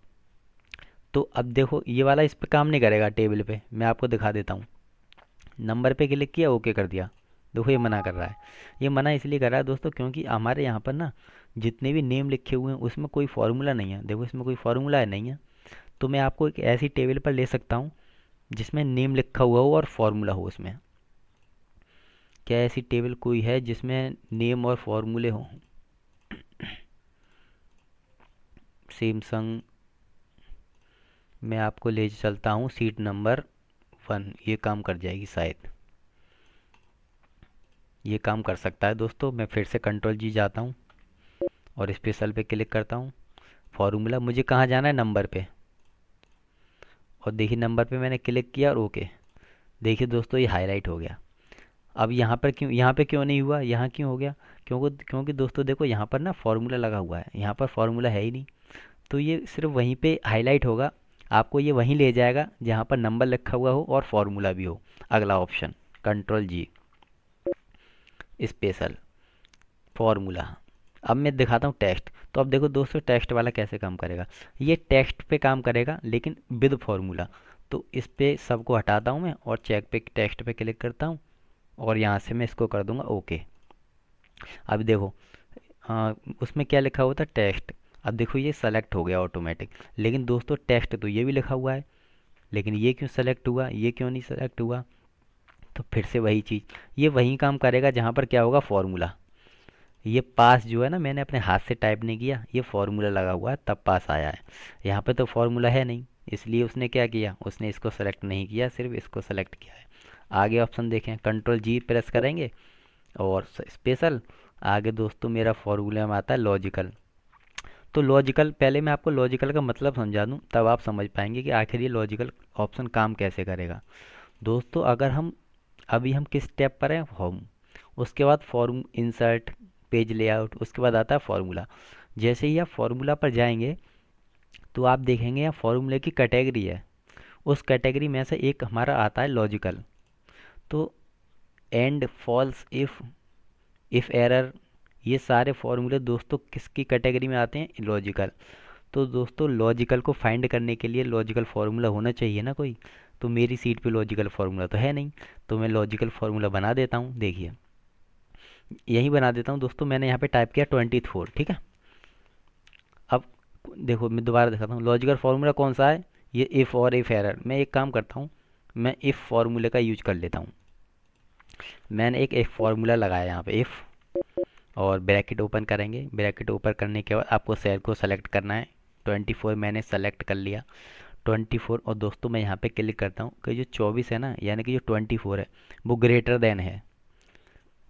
तो अब देखो ये वाला इस पे काम नहीं करेगा, टेबल पे मैं आपको दिखा देता हूँ। नंबर पे क्लिक किया, ओके कर दिया, देखो ये मना कर रहा है। ये मना इसलिए कर रहा है दोस्तों क्योंकि हमारे यहाँ पर ना जितने भी नेम लिखे हुए हैं उसमें कोई फार्मूला नहीं है। देखो इसमें कोई फार्मूला है नहीं है। तो मैं आपको एक ऐसी टेबल पर ले सकता हूँ जिसमें नेम लिखा हुआ हो और फार्मूला हो उसमें। क्या ऐसी टेबल कोई है जिसमें नेम और फॉर्मूले हों? सैमसंग मैं आपको ले चलता हूँ सीट नंबर 1, ये काम कर जाएगी शायद, ये काम कर सकता है दोस्तों। मैं फिर से कंट्रोल जी जाता हूँ और स्पेशल पे क्लिक करता हूँ। फॉर्मूला मुझे कहाँ जाना है, नंबर पे। और देखिए नंबर पे मैंने क्लिक किया और ओके। देखिए दोस्तों ये हाईलाइट हो गया। अब यहाँ पर क्यों, यहाँ पे क्यों नहीं हुआ, यहाँ क्यों हो गया, क्योंकि दोस्तों देखो यहाँ पर ना फार्मूला लगा हुआ है, यहाँ पर फार्मूला है ही नहीं। तो ये सिर्फ वहीं पे हाईलाइट होगा, आपको ये वहीं ले जाएगा जहाँ पर नंबर लिखा हुआ हो और फार्मूला भी हो। अगला ऑप्शन कंट्रोल जी स्पेशल फार्मूला। अब मैं दिखाता हूँ टेक्स्ट। तो अब देखो दोस्तों टेक्स्ट वाला कैसे काम करेगा, ये टेक्स्ट पे काम करेगा लेकिन विद फार्मूला। तो इस पे सबको हटाता हूँ मैं और चेक पे टेक्स्ट पे क्लिक करता हूँ और यहाँ से मैं इसको कर दूंगा ओके। अब देखो उसमें क्या लिखा हुआ था, टेक्स्ट। अब देखो ये सेलेक्ट हो गया ऑटोमेटिक, लेकिन दोस्तों टेक्स्ट तो ये भी लिखा हुआ है, लेकिन ये क्यों सेलेक्ट हुआ, ये क्यों नहीं सेलेक्ट हुआ। तो फिर से वही चीज़, ये वही काम करेगा जहाँ पर क्या होगा, फॉर्मूला। ये पास जो है ना, मैंने अपने हाथ से टाइप नहीं किया, ये फॉर्मूला लगा हुआ है तब पास आया है। यहाँ पे तो फॉर्मूला है नहीं, इसलिए उसने क्या किया, उसने इसको सेलेक्ट नहीं किया, सिर्फ इसको सेलेक्ट किया है। आगे ऑप्शन देखें, कंट्रोल जी प्रेस करेंगे और स्पेशल। आगे दोस्तों मेरा फॉर्मूला में आता है लॉजिकल। तो लॉजिकल, पहले मैं आपको लॉजिकल का मतलब समझा दूं, तब आप समझ पाएंगे कि आखिर ये लॉजिकल ऑप्शन काम कैसे करेगा। दोस्तों अगर हम अभी हम किस स्टेप पर हैं, होम, उसके बाद फॉर्म इंसर्ट, पेज लेआउट, उसके बाद आता है फॉर्मूला। जैसे ही आप फॉर्मूला पर जाएंगे तो आप देखेंगे यहाँ फॉर्मूले की कैटेगरी है, उस कैटेगरी में से एक हमारा आता है लॉजिकल। तो एंड, फॉल्स, इफ़ एरर, ये सारे फॉर्मूले दोस्तों किसकी कैटेगरी में आते हैं, लॉजिकल। तो दोस्तों लॉजिकल को फाइंड करने के लिए लॉजिकल फार्मूला होना चाहिए ना कोई, तो मेरी सीट पे लॉजिकल फार्मूला तो है नहीं, तो मैं लॉजिकल फार्मूला बना देता हूँ। देखिए यही बना देता हूँ दोस्तों, मैंने यहाँ पे टाइप किया 24, ठीक है। अब देखो मैं दोबारा दिखाता हूँ, लॉजिकल फार्मूला कौन सा है, ये इफ़ और इफ़ एरर। मैं एक काम करता हूँ, मैं इफ़ फार्मूले का यूज कर लेता हूँ। मैंने एक इफ़ फार्मूला लगाया यहाँ पे, इफ़, और ब्रैकेट ओपन करेंगे। ब्रैकेट ओपन करने के बाद आपको सेल को सेलेक्ट करना है, 24 मैंने सेलेक्ट कर लिया, 24। और दोस्तों मैं यहाँ पे क्लिक करता हूँ कि जो 24 है ना, यानी कि जो 24 है वो ग्रेटर देन है,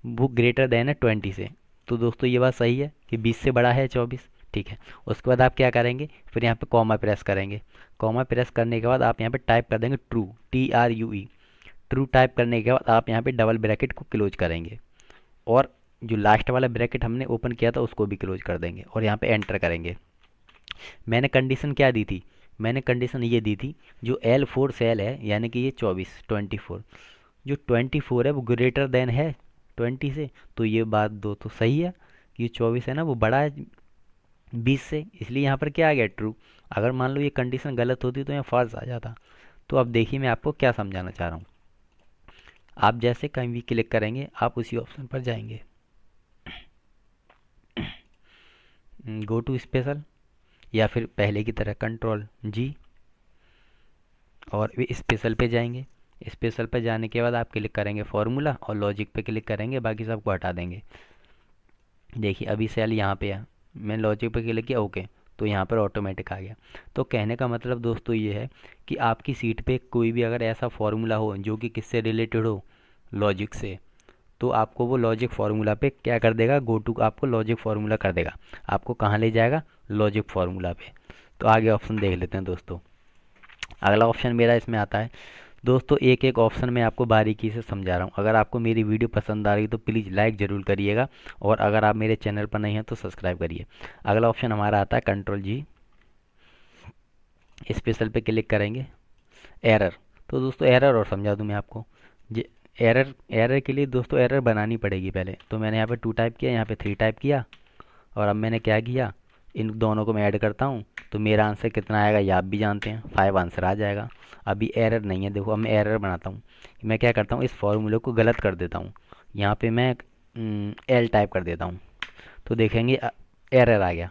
वो ग्रेटर देन है 20 से। तो दोस्तों ये बात सही है कि 20 से बड़ा है 24, ठीक है। उसके बाद आप क्या करेंगे, फिर यहाँ पे कॉमा प्रेस करेंगे। कॉमा प्रेस करने के बाद आप यहाँ पे टाइप कर देंगे ट्रू, TRUE। ट्रू टाइप करने के बाद आप यहाँ पे डबल ब्रैकेट को क्लोज करेंगे, और जो लास्ट वाला ब्रैकेट हमने ओपन किया था उसको भी क्लोज कर देंगे, और यहाँ पे एंटर करेंगे। मैंने कंडीशन क्या दी थी, मैंने कंडीशन ये दी थी, जो L4 सेल है, यानी कि ये 24, जो 24 है वो ग्रेटर देन है 20 से। तो ये बात दो तो सही है कि ये 24 है ना वो बड़ा है 20 से, इसलिए यहाँ पर क्या आ गया, ट्रू। अगर मान लो ये कंडीशन गलत होती तो यहाँ फॉल्स आ जाता। तो अब देखिए मैं आपको क्या समझाना चाह रहा हूँ। आप जैसे कहीं भी क्लिक करेंगे आप उसी ऑप्शन पर जाएंगे, गो टू स्पेशल, या फिर पहले की तरह कंट्रोल जी, और वे स्पेशल पे जाएंगे। स्पेशल पे जाने के बाद आप क्लिक करेंगे फॉर्मूला और लॉजिक पे क्लिक करेंगे, बाकी सबको हटा देंगे। देखिए अभी सेल यहाँ पे है, मैं लॉजिक पे क्लिक किया, ओके, तो यहाँ पर ऑटोमेटिक आ गया। तो कहने का मतलब दोस्तों ये है कि आपकी सीट पे कोई भी अगर ऐसा फॉर्मूला हो जो कि किससे रिलेटेड हो, लॉजिक से, तो आपको वो लॉजिक फार्मूला पे क्या कर देगा, गो टू आपको लॉजिक फार्मूला कर देगा, आपको कहाँ ले जाएगा, लॉजिक फार्मूला पे। तो आगे ऑप्शन देख लेते हैं दोस्तों। अगला ऑप्शन मेरा इसमें आता है दोस्तों, एक एक ऑप्शन मैं आपको बारीकी से समझा रहा हूँ। अगर आपको मेरी वीडियो पसंद आ रही है तो प्लीज़ लाइक ज़रूर करिएगा, और अगर आप मेरे चैनल पर नहीं हैं तो सब्सक्राइब करिए। अगला ऑप्शन हमारा आता है कंट्रोल जी, स्पेशल पे क्लिक करेंगे, एरर। तो दोस्तों एरर और समझा दूँ मैं आपको, एरर, एरर के लिए दोस्तों एरर बनानी पड़ेगी पहले। तो मैंने यहाँ पे 2 टाइप किया, यहाँ पे 3 टाइप किया, और अब मैंने क्या किया, इन दोनों को मैं ऐड करता हूँ, तो मेरा आंसर कितना आएगा ये आप भी जानते हैं, 5 आंसर आ जाएगा। अभी एरर नहीं है, देखो अब मैं एरर बनाता हूँ। मैं क्या करता हूँ, इस फॉर्मूले को गलत कर देता हूँ, यहाँ पे मैं एल टाइप कर देता हूँ, तो देखेंगे एरर आ गया।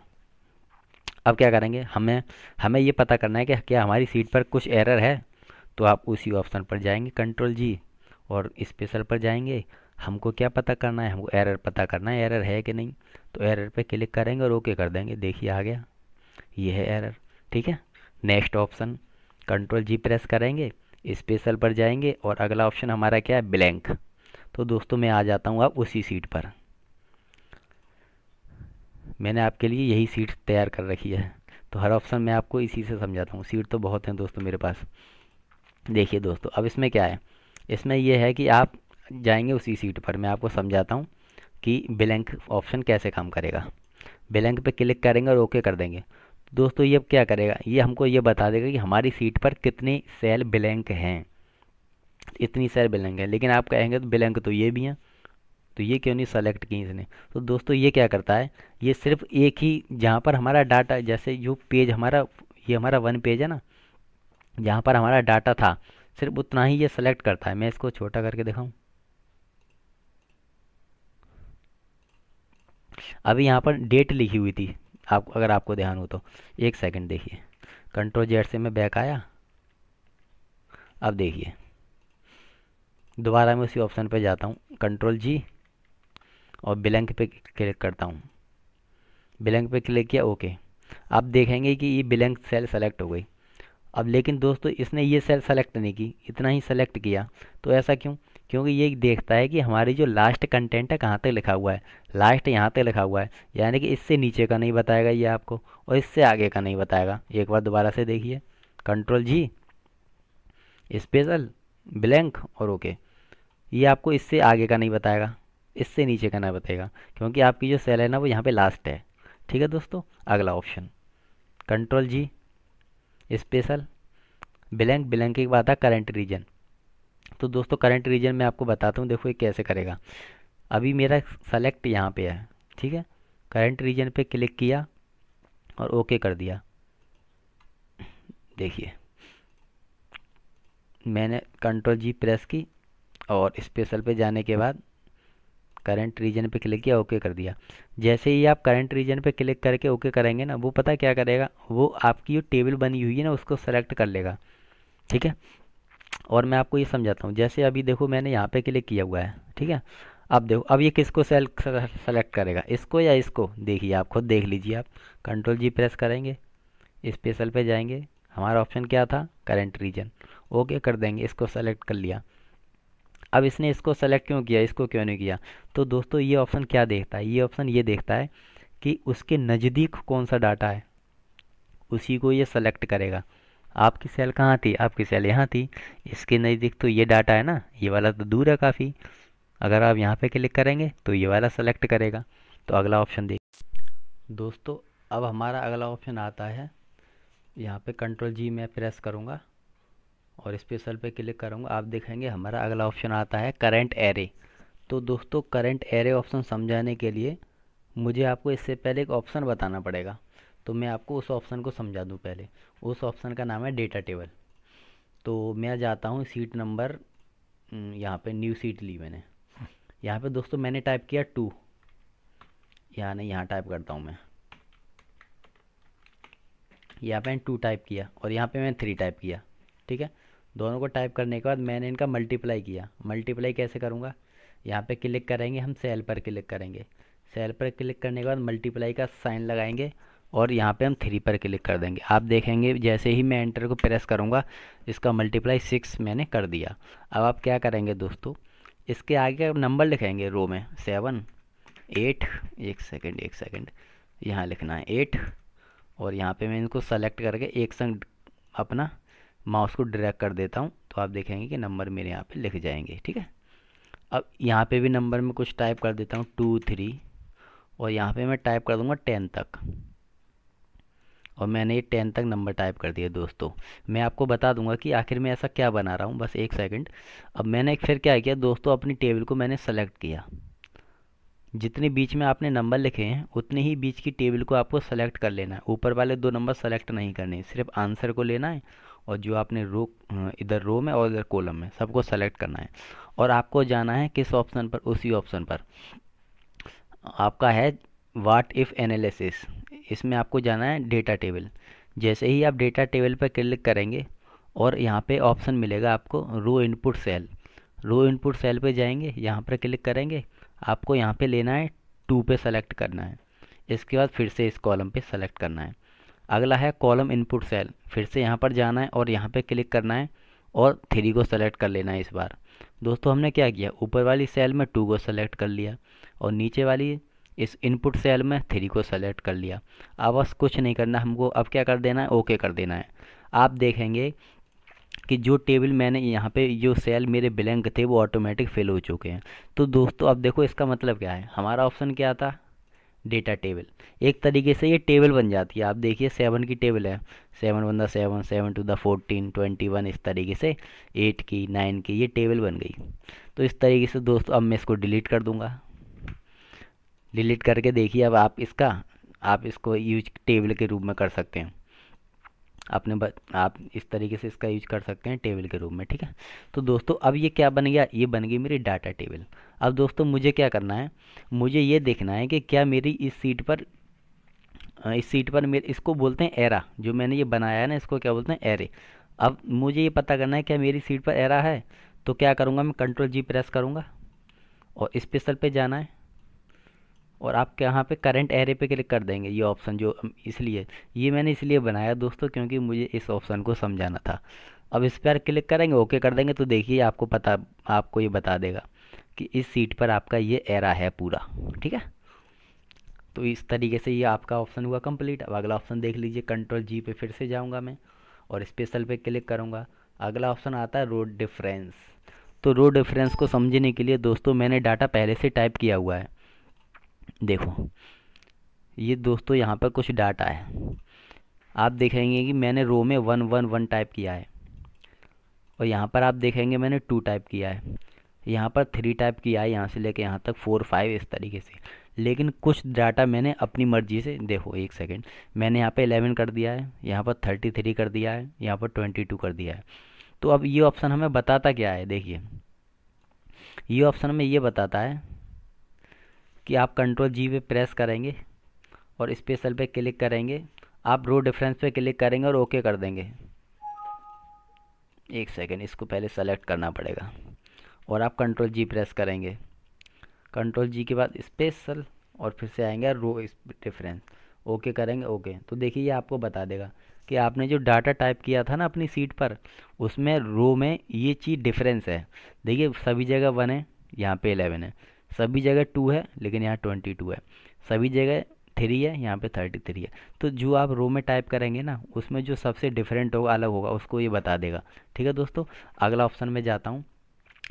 अब क्या करेंगे, हमें हमें ये पता करना है कि क्या हमारी सीट पर कुछ एरर है। तो आप उसी ऑप्शन पर जाएंगे, कंट्रोल जी, और स्पेशल पर जाएंगे। हमको क्या पता करना है, हमको एरर पता करना है, एरर है कि नहीं। तो एरर पे क्लिक करेंगे और ओके कर देंगे, देखिए आ गया, ये है एरर, ठीक है। नेक्स्ट ऑप्शन, कंट्रोल जी प्रेस करेंगे, स्पेशल पर जाएंगे, और अगला ऑप्शन हमारा क्या है, ब्लैंक। तो दोस्तों मैं आ जाता हूँ अब उसी सीट पर, मैंने आपके लिए यही सीट तैयार कर रखी है। तो हर ऑप्शन मैं आपको इसी से समझाता हूँ, सीट तो बहुत हैं दोस्तों मेरे पास। देखिए दोस्तों अब इसमें क्या है, इसमें यह है कि आप जाएंगे उसी सीट पर, मैं आपको समझाता हूँ कि ब्लैंक ऑप्शन कैसे काम करेगा। ब्लैंक पे क्लिक करेंगे और ओके कर देंगे। दोस्तों ये अब क्या करेगा, ये हमको ये बता देगा कि हमारी सीट पर कितने सेल ब्लैंक हैं, इतनी सेल ब्लैंक है। लेकिन आप कहेंगे तो ब्लैंक तो ये भी हैं, तो ये क्यों नहीं सेलेक्ट की इसने। तो दोस्तों ये क्या करता है, ये सिर्फ एक ही, जहाँ पर हमारा डाटा, जैसे जो पेज हमारा, ये हमारा 1 पेज है ना, जहाँ पर हमारा डाटा था सिर्फ उतना ही ये सेलेक्ट करता है। मैं इसको छोटा करके दिखाऊं, अभी यहाँ पर डेट लिखी हुई थी, आप अगर आपको ध्यान हो तो, एक सेकंड देखिए, कंट्रोल जेड से मैं बैक आया, अब देखिए दोबारा मैं उसी ऑप्शन पे जाता हूँ, कंट्रोल जी, और ब्लैंक पे क्लिक करता हूँ। ब्लैंक पे क्लिक किया, ओके। आप देखेंगे कि ये ब्लैंक सेल सेलेक्ट हो गई। अब लेकिन दोस्तों इसने ये सेल सेलेक्ट नहीं की, इतना ही सेलेक्ट किया। तो ऐसा क्यों? क्योंकि ये देखता है कि हमारी जो लास्ट कंटेंट है कहाँ तक लिखा हुआ है। लास्ट यहाँ तक लिखा हुआ है, यानी कि इससे नीचे का नहीं बताएगा ये आपको, और इससे आगे का नहीं बताएगा। एक बार दोबारा से देखिए, कंट्रोल जी, स्पेशल, ब्लैंक और ओके। ये आपको इससे आगे का नहीं बताएगा, इससे नीचे का नहीं बताएगा, क्योंकि आपकी जो सेल है ना वो यहाँ पे लास्ट है। ठीक है दोस्तों, अगला ऑप्शन कंट्रोल जी, स्पेशल, ब्लैंक, ब्लैंक के बाद आता करंट रीजन। तो दोस्तों करंट रीजन मैं आपको बताता हूँ, देखो ये कैसे करेगा। अभी मेरा सेलेक्ट यहाँ पे है, ठीक है। करंट रीजन पे क्लिक किया और ओके कर दिया। देखिए मैंने कंट्रोल जी प्रेस की और स्पेशल पे जाने के बाद करंट रीजन पे क्लिक किया, ओके कर दिया। जैसे ही आप करंट रीजन पे क्लिक करके ओके करेंगे ना, वो पता क्या करेगा, वो आपकी जो टेबल बनी हुई है ना उसको सेलेक्ट कर लेगा। ठीक है, और मैं आपको ये समझाता हूँ। जैसे अभी देखो मैंने यहाँ पे क्लिक किया हुआ है, ठीक है। अब देखो अब ये किसको सेलेक्ट करेगा, इसको या इसको? देखिए आप खुद देख लीजिए। आप कंट्रोल जी प्रेस करेंगे, स्पेशल पे जाएंगे, हमारा ऑप्शन क्या था, करंट रीजन, ओके कर देंगे, इसको सेलेक्ट कर लिया। अब इसने इसको सेलेक्ट क्यों किया, इसको क्यों नहीं किया? तो दोस्तों ये ऑप्शन क्या देखता है, ये ऑप्शन ये देखता है कि उसके नज़दीक कौन सा डाटा है, उसी को ये सेलेक्ट करेगा। आपकी सेल कहाँ थी, आपकी सेल यहाँ थी, इसके नज़दीक तो ये डाटा है ना, ये वाला तो दूर है काफ़ी। अगर आप यहाँ पे क्लिक करेंगे तो ये वाला सेलेक्ट करेगा। तो अगला ऑप्शन देख दोस्तों, अब हमारा अगला ऑप्शन आता है, यहाँ पे कंट्रोल जी मैं प्रेस करूँगा और स्पेशल पे क्लिक करूँगा। आप देखेंगे हमारा अगला ऑप्शन आता है करंट एरे। तो दोस्तों करंट एरे ऑप्शन समझाने के लिए मुझे आपको इससे पहले एक ऑप्शन बताना पड़ेगा। तो मैं आपको उस ऑप्शन को समझा दूँ पहले। उस ऑप्शन का नाम है डेटा टेबल। तो मैं जाता हूँ सीट नंबर, यहाँ पे न्यू सीट ली मैंने। यहाँ पे दोस्तों मैंने टाइप किया 2, यहाँ नहीं, यहाँ टाइप करता हूँ मैं। यहाँ पे 2 टाइप किया और यहाँ पे मैंने 3 टाइप किया। ठीक है, दोनों को टाइप करने के बाद मैंने इनका मल्टीप्लाई किया। मल्टीप्लाई कैसे करूँगा, यहाँ पे क्लिक करेंगे, हम सेल पर क्लिक करेंगे। सेल पर क्लिक करने के बाद मल्टीप्लाई का साइन लगाएंगे और यहाँ पे हम 3 पर क्लिक कर देंगे। आप देखेंगे जैसे ही मैं एंटर को प्रेस करूँगा, इसका मल्टीप्लाई 6 मैंने कर दिया। अब आप क्या करेंगे दोस्तों, इसके आगे नंबर लिखेंगे रो में, 7, 8, एक सेकेंड, यहाँ लिखना है 8, और यहाँ पे मैं इनको सेलेक्ट करके एक संग अपना माउस को ड्रैग कर देता हूँ। तो आप देखेंगे कि नंबर मेरे यहाँ पे लिख जाएंगे। ठीक है, अब यहाँ पे भी नंबर में कुछ टाइप कर देता हूँ 2, 3, और यहाँ पे मैं टाइप कर दूँगा 10 तक। और मैंने ये 10 तक नंबर टाइप कर दिया। दोस्तों मैं आपको बता दूंगा कि आखिर में ऐसा क्या बना रहा हूँ, बस एक सेकंड। अब मैंने फिर क्या किया दोस्तों, अपनी टेबल को मैंने सेलेक्ट किया। जितने बीच में आपने नंबर लिखे हैं उतने ही बीच की टेबल को आपको सेलेक्ट कर लेना है। ऊपर वाले 2 नंबर सेलेक्ट नहीं करने, सिर्फ आंसर को लेना है, और जो आपने रो, इधर रो में और इधर कॉलम में, सबको सेलेक्ट करना है। और आपको जाना है किस ऑप्शन पर, उसी ऑप्शन पर आपका है व्हाट इफ़ एनालिसिस। इसमें आपको जाना है डेटा टेबल। जैसे ही आप डेटा टेबल पर क्लिक करेंगे और यहाँ पे ऑप्शन मिलेगा आपको रो इनपुट सेल। रो इनपुट सेल पे जाएंगे, यहाँ पर क्लिक करेंगे, आपको यहाँ पे लेना है 2 पे सेलेक्ट करना है। इसके बाद फिर से इस कॉलम पे सेलेक्ट करना है। अगला है कॉलम इनपुट सेल, फिर से यहाँ पर जाना है और यहाँ पे क्लिक करना है और 3 को सेलेक्ट कर लेना है। इस बार दोस्तों हमने क्या किया, ऊपर वाली सेल में 2 को सेलेक्ट कर लिया और नीचे वाली इस इनपुट सेल में 3 को सेलेक्ट कर लिया। अब बस कुछ नहीं करना हमको, अब क्या कर देना है, ओके कर देना है। आप देखेंगे कि जो टेबल मैंने यहाँ पे, जो सेल मेरे ब्लैंक थे वो ऑटोमेटिक फिल हो चुके हैं। तो दोस्तों अब देखो इसका मतलब क्या है, हमारा ऑप्शन क्या था, डेटा टेबल। एक तरीके से ये टेबल बन जाती है। आप देखिए 7 की टेबल है, 7 वन द 7, 7 टू द 14, 21, इस तरीके से 8 की, 9 की, ये टेबल बन गई। तो इस तरीके से दोस्तों अब मैं इसको डिलीट कर दूंगा। डिलीट करके देखिए अब आप इसको यूज टेबल के रूप में कर सकते हैं आप इस तरीके से इसका यूज कर सकते हैं टेबल के रूप में। ठीक है, तो दोस्तों अब ये क्या बन गया, ये बन गई मेरी डाटा टेबल। अब दोस्तों मुझे क्या करना है, मुझे ये देखना है कि क्या मेरी इस सीट पर मेरे, इसको बोलते हैं एरा, जो मैंने ये बनाया है ना इसको क्या बोलते हैं, एरे। अब मुझे ये पता करना है क्या मेरी सीट पर एरा है। तो क्या करूँगा, मैं कंट्रोल जी प्रेस करूँगा और स्पेशल पे जाना है और आप यहाँ पे करंट एरे पे क्लिक कर देंगे। ये ऑप्शन जो इसलिए ये मैंने इसलिए बनाया दोस्तों, क्योंकि मुझे इस ऑप्शन को समझाना था। अब इस पर क्लिक करेंगे, ओके कर देंगे, तो देखिए आपको ये बता देगा कि इस सीट पर आपका ये एरा है पूरा। ठीक है, तो इस तरीके से ये आपका ऑप्शन हुआ कंप्लीट। अब अगला ऑप्शन देख लीजिए, कंट्रोल जी पे फिर से जाऊंगा मैं और स्पेशल पे क्लिक करूंगा। अगला ऑप्शन आता है रोड डिफरेंस। तो रोड डिफरेंस को समझने के लिए दोस्तों मैंने डाटा पहले से टाइप किया हुआ है। देखो ये दोस्तों यहाँ पर कुछ डाटा है, आप देखेंगे कि मैंने रो में 111 टाइप किया है और यहाँ पर आप देखेंगे मैंने 2 टाइप किया है, यहाँ पर 3 टाइप किया है, यहाँ से लेके यहाँ तक 4 5 इस तरीके से। लेकिन कुछ डाटा मैंने अपनी मर्जी से, देखो एक सेकेंड, मैंने यहाँ पे 11 कर दिया है, यहाँ पर 33 कर दिया है, यहाँ पर 22 कर दिया है। तो अब ये ऑप्शन हमें बताता क्या है, देखिए ये ऑप्शन हमें ये बताता है कि आप कंट्रोल जी पे प्रेस करेंगे और स्पेशल पे क्लिक करेंगे, आप रो डिफरेंस पे क्लिक करेंगे और ओके कर देंगे। एक सेकेंड, इसको पहले सेलेक्ट करना पड़ेगा और आप कंट्रोल जी प्रेस करेंगे, कंट्रोल जी के बाद स्पेशल और फिर से आएंगे रो डिफरेंस, ओके करेंगे, ओके। तो देखिए ये आपको बता देगा कि आपने जो डाटा टाइप किया था ना अपनी सीट पर, उसमें रो में ये चीज़ डिफरेंस है। देखिए सभी जगह 1 है, यहाँ पे 11 है, सभी जगह 2 है लेकिन यहाँ 22 है, सभी जगह 3 है, यहाँ पे 33 है। तो जो आप रो में टाइप करेंगे ना उसमें जो सबसे डिफरेंट होगा, अलग होगा, उसको ये बता देगा। ठीक है दोस्तों, अगला ऑप्शन में जाता हूँ,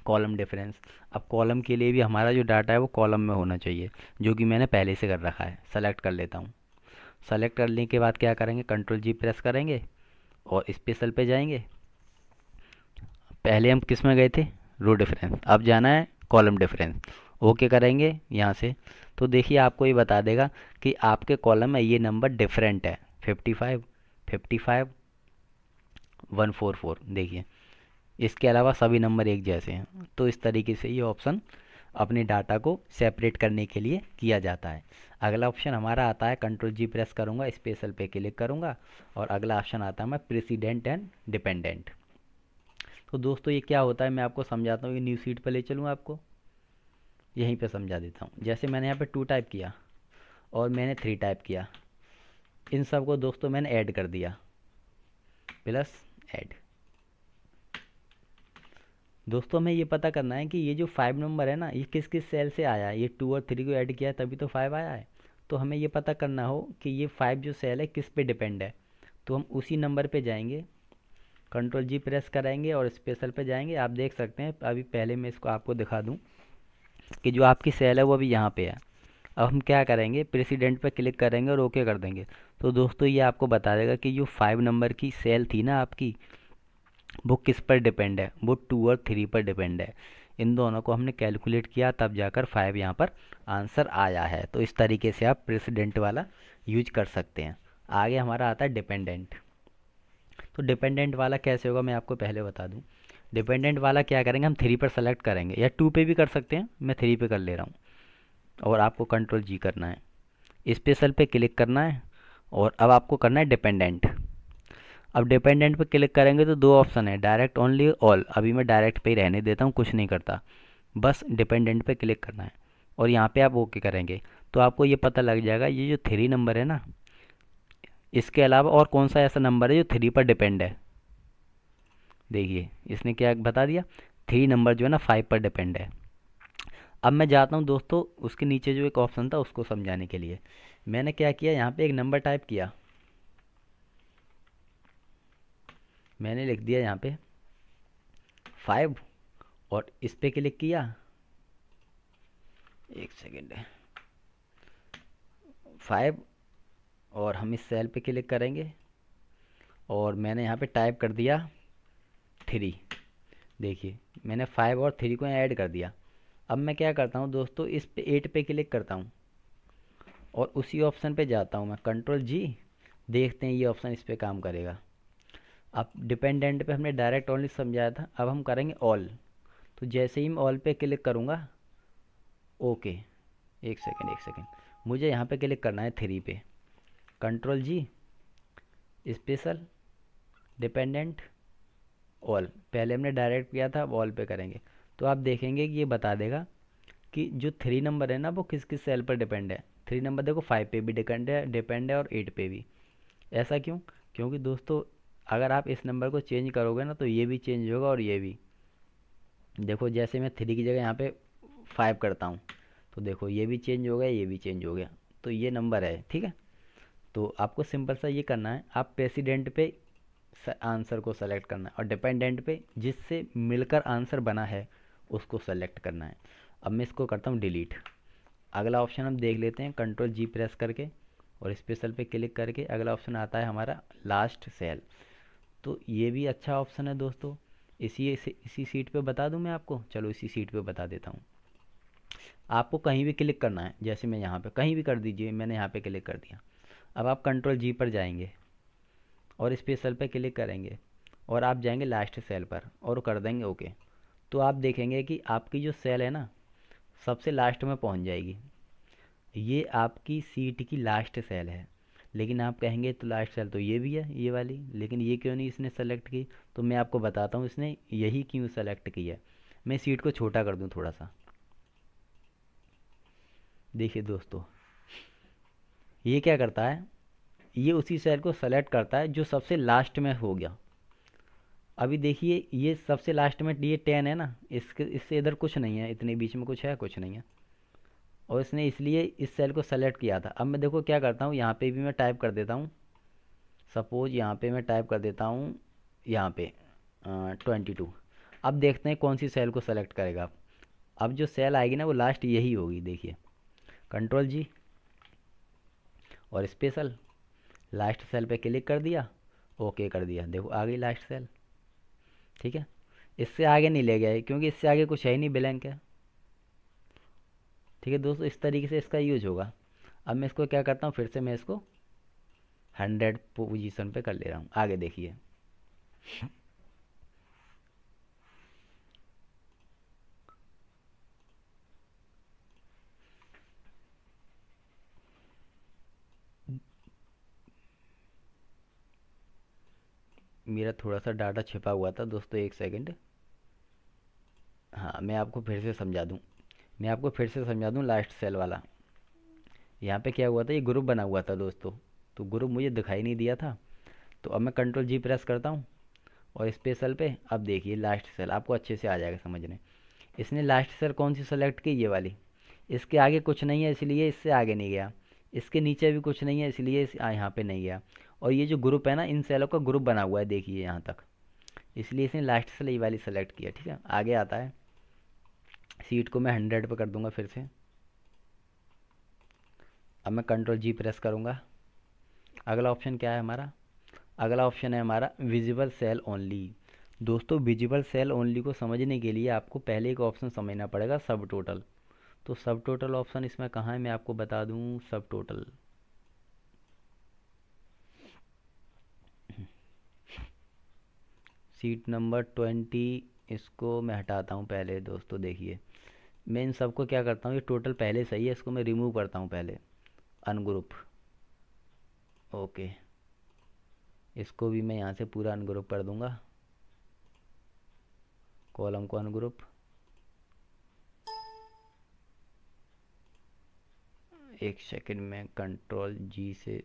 कॉलम डिफरेंस। अब कॉलम के लिए भी हमारा जो डाटा है वो कॉलम में होना चाहिए, जो कि मैंने पहले से कर रखा है। सेलेक्ट कर लेता हूँ, सेलेक्ट करने के बाद क्या करेंगे, कंट्रोल जी प्रेस करेंगे और स्पेशल पे जाएंगे। पहले हम किस में गए थे, रो डिफरेंस, अब जाना है कॉलम डिफरेंस, ओके करेंगे यहाँ से। तो देखिए आपको ये बता देगा कि आपके कॉलम में ये नंबर डिफरेंट है, 55 55 144। देखिए इसके अलावा सभी नंबर एक जैसे हैं। तो इस तरीके से ये ऑप्शन अपने डाटा को सेपरेट करने के लिए किया जाता है। अगला ऑप्शन हमारा आता है, कंट्रोल जी प्रेस करूँगा, स्पेशल पे क्लिक करूँगा और अगला ऑप्शन आता है मैं प्रेसिडेंट एंड डिपेंडेंट। तो दोस्तों ये क्या होता है मैं आपको समझाता हूँ, ये न्यू सीट पर ले चलूँ आपको, यहीं पे समझा देता हूँ। जैसे मैंने यहाँ पे 2 टाइप किया और मैंने 3 टाइप किया, इन सब को दोस्तों मैंने ऐड कर दिया, प्लस ऐड। दोस्तों हमें ये पता करना है कि ये जो 5 नंबर है ना ये किस किस सेल से आया है। ये 2 और 3 को ऐड किया है तभी तो 5 आया है। तो हमें ये पता करना हो कि ये 5 जो सेल है किस पे डिपेंड है। तो हम उसी नंबर पे जाएंगे, कंट्रोल जी प्रेस कराएंगे और स्पेशल पे जाएंगे। आप देख सकते हैं, अभी पहले मैं इसको आपको दिखा दूँ कि जो आपकी सेल है वो अभी यहाँ पे है। अब हम क्या करेंगे, प्रेसिडेंट पे क्लिक करेंगे और ओके कर देंगे। तो दोस्तों ये आपको बता देगा कि जो 5 नंबर की सेल थी ना आपकी, वो किस पर डिपेंड है, वो 2 और 3 पर डिपेंड है। इन दोनों को हमने कैलकुलेट किया तब जाकर 5 यहाँ पर आंसर आया है। तो इस तरीके से आप प्रेसिडेंट वाला यूज कर सकते हैं। आगे हमारा आता है डिपेंडेंट। तो डिपेंडेंट वाला कैसे होगा मैं आपको पहले बता दूं। डिपेंडेंट वाला क्या करेंगे, हम 3 पर सेलेक्ट करेंगे या 2 पे भी कर सकते हैं, मैं 3 पे कर ले रहा हूँ और आपको कंट्रोल जी करना है, स्पेशल पे क्लिक करना है और अब आपको करना है डिपेंडेंट। अब डिपेंडेंट पे क्लिक करेंगे तो 2 ऑप्शन है, डायरेक्ट, ओनली, ऑल। अभी मैं डायरेक्ट पे ही रहने देता हूँ, कुछ नहीं करता, बस डिपेंडेंट पे क्लिक करना है और यहाँ पे आप ओके करेंगे। तो आपको ये पता लग जाएगा ये जो 3 नंबर है ना, इसके अलावा और कौन सा ऐसा नंबर है जो 3 पर डिपेंड है। देखिए इसने क्या बता दिया, 3 नंबर जो है ना 5 पर डिपेंड है। अब मैं जाता हूँ दोस्तों उसके नीचे जो एक ऑप्शन था उसको समझाने के लिए। मैंने क्या किया, यहाँ पे एक नंबर टाइप किया, मैंने लिख दिया यहाँ पे 5 और इस पे क्लिक किया, एक सेकेंड है, 5 और हम इस सेल पे क्लिक करेंगे और मैंने यहाँ पे टाइप कर दिया 3। देखिए मैंने 5 और 3 को ऐड कर दिया। अब मैं क्या करता हूँ दोस्तों, इस पे 8 पे क्लिक करता हूँ और उसी ऑप्शन पे जाता हूँ मैं, कंट्रोल जी, देखते हैं ये ऑप्शन इस पे काम करेगा। अब डिपेंडेंट पे हमने डायरेक्ट ओनली समझाया था, अब हम करेंगे ऑल। तो जैसे ही मैं ऑल पे क्लिक करूँगा, ओके, एक सेकेंड, मुझे यहाँ पे क्लिक करना है 3 पे, कंट्रोल जी, स्पेशल, डिपेंडेंट, ऑल, पहले हमने डायरेक्ट किया था, अब ऑल पे करेंगे तो आप देखेंगे कि ये बता देगा कि जो 3 नंबर है ना वो किस किस सेल पर डिपेंड है। 3 नंबर देखो 5 पे भी डिपेंड है और 8 पे भी। ऐसा क्यों? क्योंकि दोस्तों अगर आप इस नंबर को चेंज करोगे ना तो ये भी चेंज होगा और ये भी। देखो जैसे मैं 3 की जगह यहाँ पे 5 करता हूँ तो देखो ये भी चेंज हो गया, ये भी चेंज हो गया, तो ये नंबर है, ठीक है। तो आपको सिंपल सा ये करना है, आप प्रेसिडेंट पे आंसर को सेलेक्ट करना है और डिपेंडेंट पे जिससे मिलकर आंसर बना है उसको सेलेक्ट करना है। अब मैं इसको करता हूँ डिलीट। अगला ऑप्शन हम देख लेते हैं, कंट्रोल जी प्रेस करके और स्पेशल पे क्लिक करके अगला ऑप्शन आता है हमारा लास्ट सेल। तो ये भी अच्छा ऑप्शन है दोस्तों। इसी सीट पे बता दूं मैं आपको, चलो इसी सीट पे बता देता हूँ। आपको कहीं भी क्लिक करना है, जैसे मैं यहाँ पे कहीं भी कर दीजिए, मैंने यहाँ पे क्लिक कर दिया। अब आप कंट्रोल जी पर जाएंगे और स्पेशल पे क्लिक करेंगे और आप जाएंगे लास्ट सेल पर और कर देंगे ओके। तो आप देखेंगे कि आपकी जो सेल है ना सबसे लास्ट में पहुँच जाएगी। ये आपकी सीट की लास्ट सेल है, लेकिन आप कहेंगे तो लास्ट सेल तो ये भी है ये वाली, लेकिन ये क्यों नहीं इसने सेलेक्ट की। तो मैं आपको बताता हूँ इसने यही क्यों सेलेक्ट की है। मैं सीट को छोटा कर दूँ थोड़ा सा। देखिए दोस्तों ये क्या करता है, ये उसी सेल को सेलेक्ट करता है जो सबसे लास्ट में हो गया। अभी देखिए ये सबसे लास्ट में ये 10 है ना, इससे इधर कुछ नहीं है, इतने बीच में कुछ है, कुछ नहीं है, और इसने इसलिए इस सेल को सेलेक्ट किया था। अब मैं देखो क्या करता हूँ, यहाँ पे भी मैं टाइप कर देता हूँ, सपोज यहाँ पे मैं टाइप कर देता हूँ यहाँ पे 22। अब देखते हैं कौन सी सेल को सेलेक्ट करेगा। अब जो सेल आएगी ना वो लास्ट यही होगी। देखिए कंट्रोल जी और स्पेशल, लास्ट सेल पे क्लिक कर दिया, ओके कर दिया, देखो आ गई लास्ट सेल, ठीक है। इससे आगे नहीं ले गया है क्योंकि इससे आगे कुछ है ही नहीं, ब्लैंक है, ठीक है दोस्तों। इस तरीके से इसका यूज होगा। अब मैं इसको क्या करता हूँ, फिर से मैं इसको 100 पोजीशन पे कर ले रहा हूँ। आगे देखिए मेरा थोड़ा सा डाटा छिपा हुआ था दोस्तों, एक सेकंड। हाँ मैं आपको फिर से समझा दूँ, लास्ट सेल वाला। यहाँ पे क्या हुआ था, ये ग्रुप बना हुआ था दोस्तों, तो ग्रुप मुझे दिखाई नहीं दिया था। तो अब मैं कंट्रोल जी प्रेस करता हूँ और स्पेशल पे, अब देखिए लास्ट सेल आपको अच्छे से आ जाएगा समझने। इसने लास्ट सेल कौन सी सेलेक्ट की, ये वाली। इसके आगे कुछ नहीं है इसलिए इससे आगे नहीं गया, इसके नीचे भी कुछ नहीं है इसलिए यहाँ पे नहीं गया। और ये जो ग्रुप है ना, इन सेलों का ग्रुप बना हुआ है देखिए यहाँ तक, इसलिए इसने लास्ट सेल ये वाली सेलेक्ट किया, ठीक है। आगे आता है, सीट को मैं 100 पे कर दूंगा फिर से। अब मैं कंट्रोल जी प्रेस करूँगा। अगला ऑप्शन क्या है हमारा, अगला ऑप्शन है हमारा विजिबल सेल ओनली। दोस्तों विजिबल सेल ओनली को समझने के लिए आपको पहले एक ऑप्शन समझना पड़ेगा, सब टोटल। तो सब टोटल ऑप्शन इसमें कहाँ है मैं आपको बता दूँ। सब टोटल सीट नंबर 20, इसको मैं हटाता हूँ पहले दोस्तों। देखिए मैं इन सबको क्या करता हूँ, ये टोटल पहले सही है, इसको मैं रिमूव करता हूँ पहले, अनग्रुप, ओके। इसको भी मैं यहाँ से पूरा अनग्रुप कर दूंगा, कॉलम को अनग्रुप। एक सेकंड में कंट्रोल जी से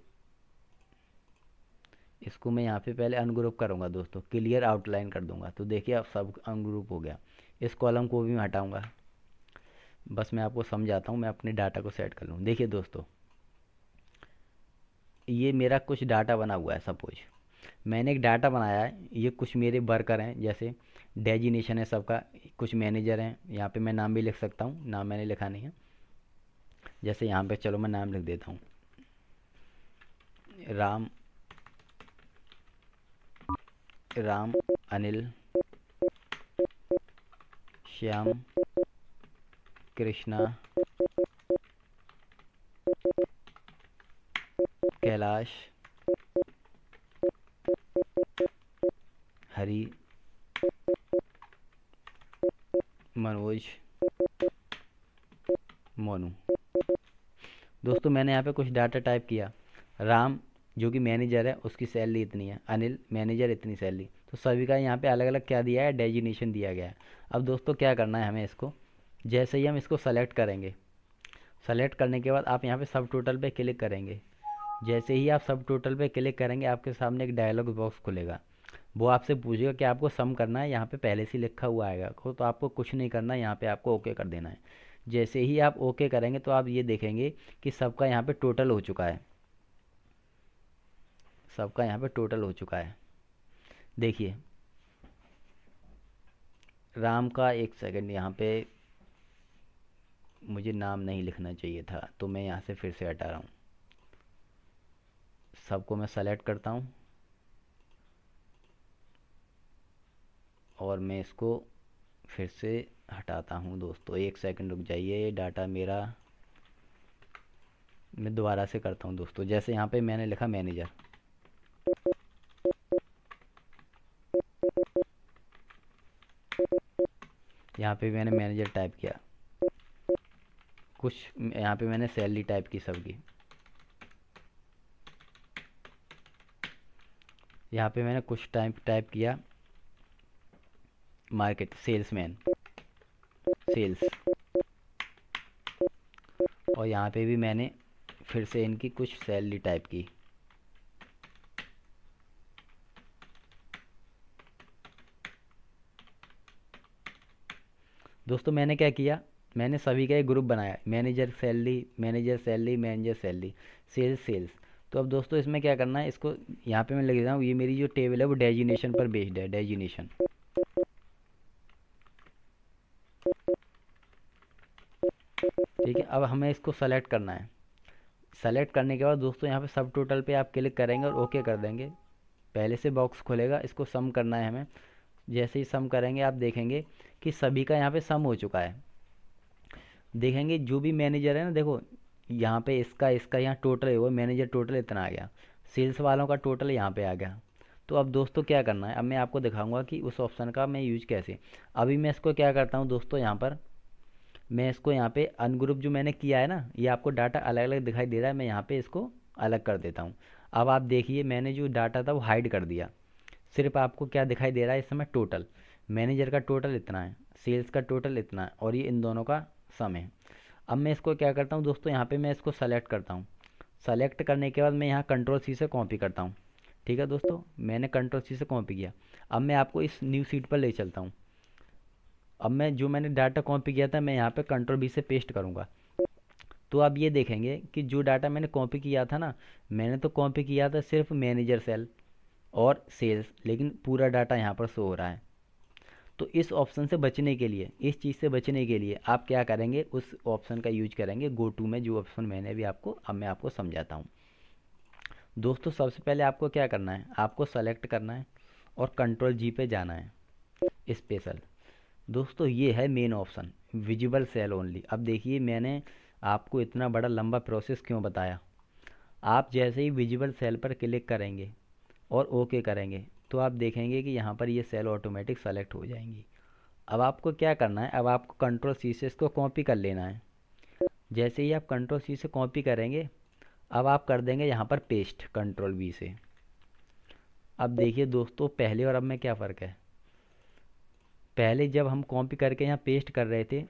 इसको मैं यहाँ पे पहले अनग्रुप करूँगा दोस्तों, क्लियर आउटलाइन कर दूंगा। तो देखिए अब सब अनग्रुप हो गया। इस कॉलम को भी मैं हटाऊँगा, बस मैं आपको समझाता हूँ, मैं अपने डाटा को सेट कर लूँ। देखिए दोस्तों ये मेरा कुछ डाटा बना हुआ है, सपोज मैंने एक डाटा बनाया है, ये कुछ मेरे वर्कर हैं, जैसे डेजिनेशन है सबका, कुछ मैनेजर हैं, यहाँ पे मैं नाम भी लिख सकता हूँ, नाम मैंने लिखा नहीं है। जैसे यहाँ पे चलो मैं नाम लिख देता हूँ, राम, राम, अनिल, श्याम, कृष्णा, कैलाश, हरी, मनोज, मोनू। दोस्तों मैंने यहाँ पे कुछ डाटा टाइप किया, राम जो कि मैनेजर है उसकी सैलरी इतनी है, अनिल मैनेजर इतनी सैलरी, तो सभी का यहाँ पे अलग अलग क्या दिया है, डेजिग्नेशन दिया गया है। अब दोस्तों क्या करना है हमें, इसको जैसे ही हम इसको सेलेक्ट करेंगे, सेलेक्ट करने के बाद आप यहाँ पे सब टोटल पे क्लिक करेंगे। जैसे ही आप सब टोटल पे क्लिक करेंगे आपके सामने एक डायलॉग बॉक्स खुलेगा। वो आपसे पूछेगा कि आपको सम करना है, यहाँ पे पहले से लिखा हुआ आएगा तो आपको कुछ नहीं करना है, यहाँ पे आपको ओके कर देना है। जैसे ही आप ओके करेंगे तो आप ये देखेंगे कि सबका यहाँ पे टोटल हो चुका है, सबका यहाँ पे टोटल हो चुका है। देखिए राम का, एक सेकंड, यहाँ पे मुझे नाम नहीं लिखना चाहिए था तो मैं यहाँ से फिर से हटा रहा हूँ। सबको मैं सेलेक्ट करता हूँ और मैं इसको फिर से हटाता हूँ। दोस्तों एक सेकंड रुक जाइए, ये डाटा मेरा, मैं दोबारा से करता हूँ दोस्तों। जैसे यहाँ पे मैंने लिखा मैनेजर, यहाँ पे मैंने मैनेजर टाइप किया, कुछ यहाँ पे मैंने सैलरी टाइप की सबकी, यहाँ पे मैंने कुछ टाइप किया मार्केट सेल्समैन, सेल्स, और यहाँ पे भी मैंने फिर से इनकी कुछ सैलरी टाइप की। दोस्तों मैंने क्या किया, मैंने सभी का एक ग्रुप बनाया, manager salary, manager salary, manager salary, sales sales. तो अब दोस्तों इसमें क्या करना है, इसको यहाँ पे मैं लिख देता हूँ, ये मेरी जो टेबल है वो डेजिग्नेशन पर बेस्ड है, डेजिग्नेशन। ठीक है, अब हमें इसको सेलेक्ट करना है। सेलेक्ट करने के बाद दोस्तों यहाँ पे सब टोटल पे आप क्लिक करेंगे और ओके कर देंगे। पहले से बॉक्स खुलेगा, इसको सम करना है हमें। जैसे ही सम करेंगे आप देखेंगे कि सभी का यहाँ पे सम हो चुका है। देखेंगे जो भी मैनेजर है ना, देखो यहाँ पे इसका इसका यहाँ टोटल है, वो मैनेजर टोटल इतना आ गया, सेल्स वालों का टोटल यहाँ पे आ गया। तो अब दोस्तों क्या करना है, अब मैं आपको दिखाऊंगा कि उस ऑप्शन का मैं यूज कैसे। अभी मैं इसको क्या करता हूँ दोस्तों, यहाँ पर मैं इसको यहाँ पे अनग्रुप जो मैंने किया है ना, ये आपको डाटा अलग अलग दिखाई दे रहा है, मैं यहाँ पे इसको अलग कर देता हूँ। अब आप देखिए मैंने जो डाटा था वो हाइड कर दिया, सिर्फ आपको क्या दिखाई दे रहा है इस समय, टोटल। मैनेजर का टोटल इतना है, सेल्स का टोटल इतना है, और ये इन दोनों का सम है। अब मैं इसको क्या करता हूँ दोस्तों, यहाँ पे मैं इसको सेलेक्ट करता हूँ। सेलेक्ट करने के बाद मैं यहाँ कंट्रोल सी से कॉपी करता हूँ। ठीक है दोस्तों, मैंने कंट्रोल सी से कॉपी किया। अब मैं आपको इस न्यू सीट पर ले चलता हूँ। अब मैं जो मैंने डाटा कॉपी किया था मैं यहाँ पे कंट्रोल बी से पेस्ट करूँगा। तो आप ये देखेंगे कि जो डाटा मैंने कॉपी किया था ना, मैंने तो कॉपी किया था सिर्फ मैनेजर सेल और सेल्स, लेकिन पूरा डाटा यहाँ पर शो हो रहा है। तो इस ऑप्शन से बचने के लिए, इस चीज़ से बचने के लिए आप क्या करेंगे, उस ऑप्शन का यूज करेंगे गो टू में, जो ऑप्शन मैंने भी आपको, अब मैं आपको समझाता हूँ। दोस्तों सबसे पहले आपको क्या करना है, आपको सेलेक्ट करना है और कंट्रोल जी पे जाना है, स्पेशल। दोस्तों ये है main option, visible cell only. अब देखिए मैंने आपको इतना बड़ा लंबा प्रोसेस क्यों बताया। आप जैसे ही विजिबल सेल पर क्लिक करेंगे और ओके करेंगे तो आप देखेंगे कि यहाँ पर ये सेल ऑटोमेटिक सेलेक्ट हो जाएंगी। अब आपको क्या करना है, अब आपको कंट्रोल सी से इसको कॉपी कर लेना है। जैसे ही आप कंट्रोल सी से कॉपी करेंगे, अब आप कर देंगे यहाँ पर पेस्ट कंट्रोल वी से। अब देखिए दोस्तों पहले और अब में क्या फ़र्क है। पहले जब हम कॉपी करके यहाँ पेस्ट कर रहे थे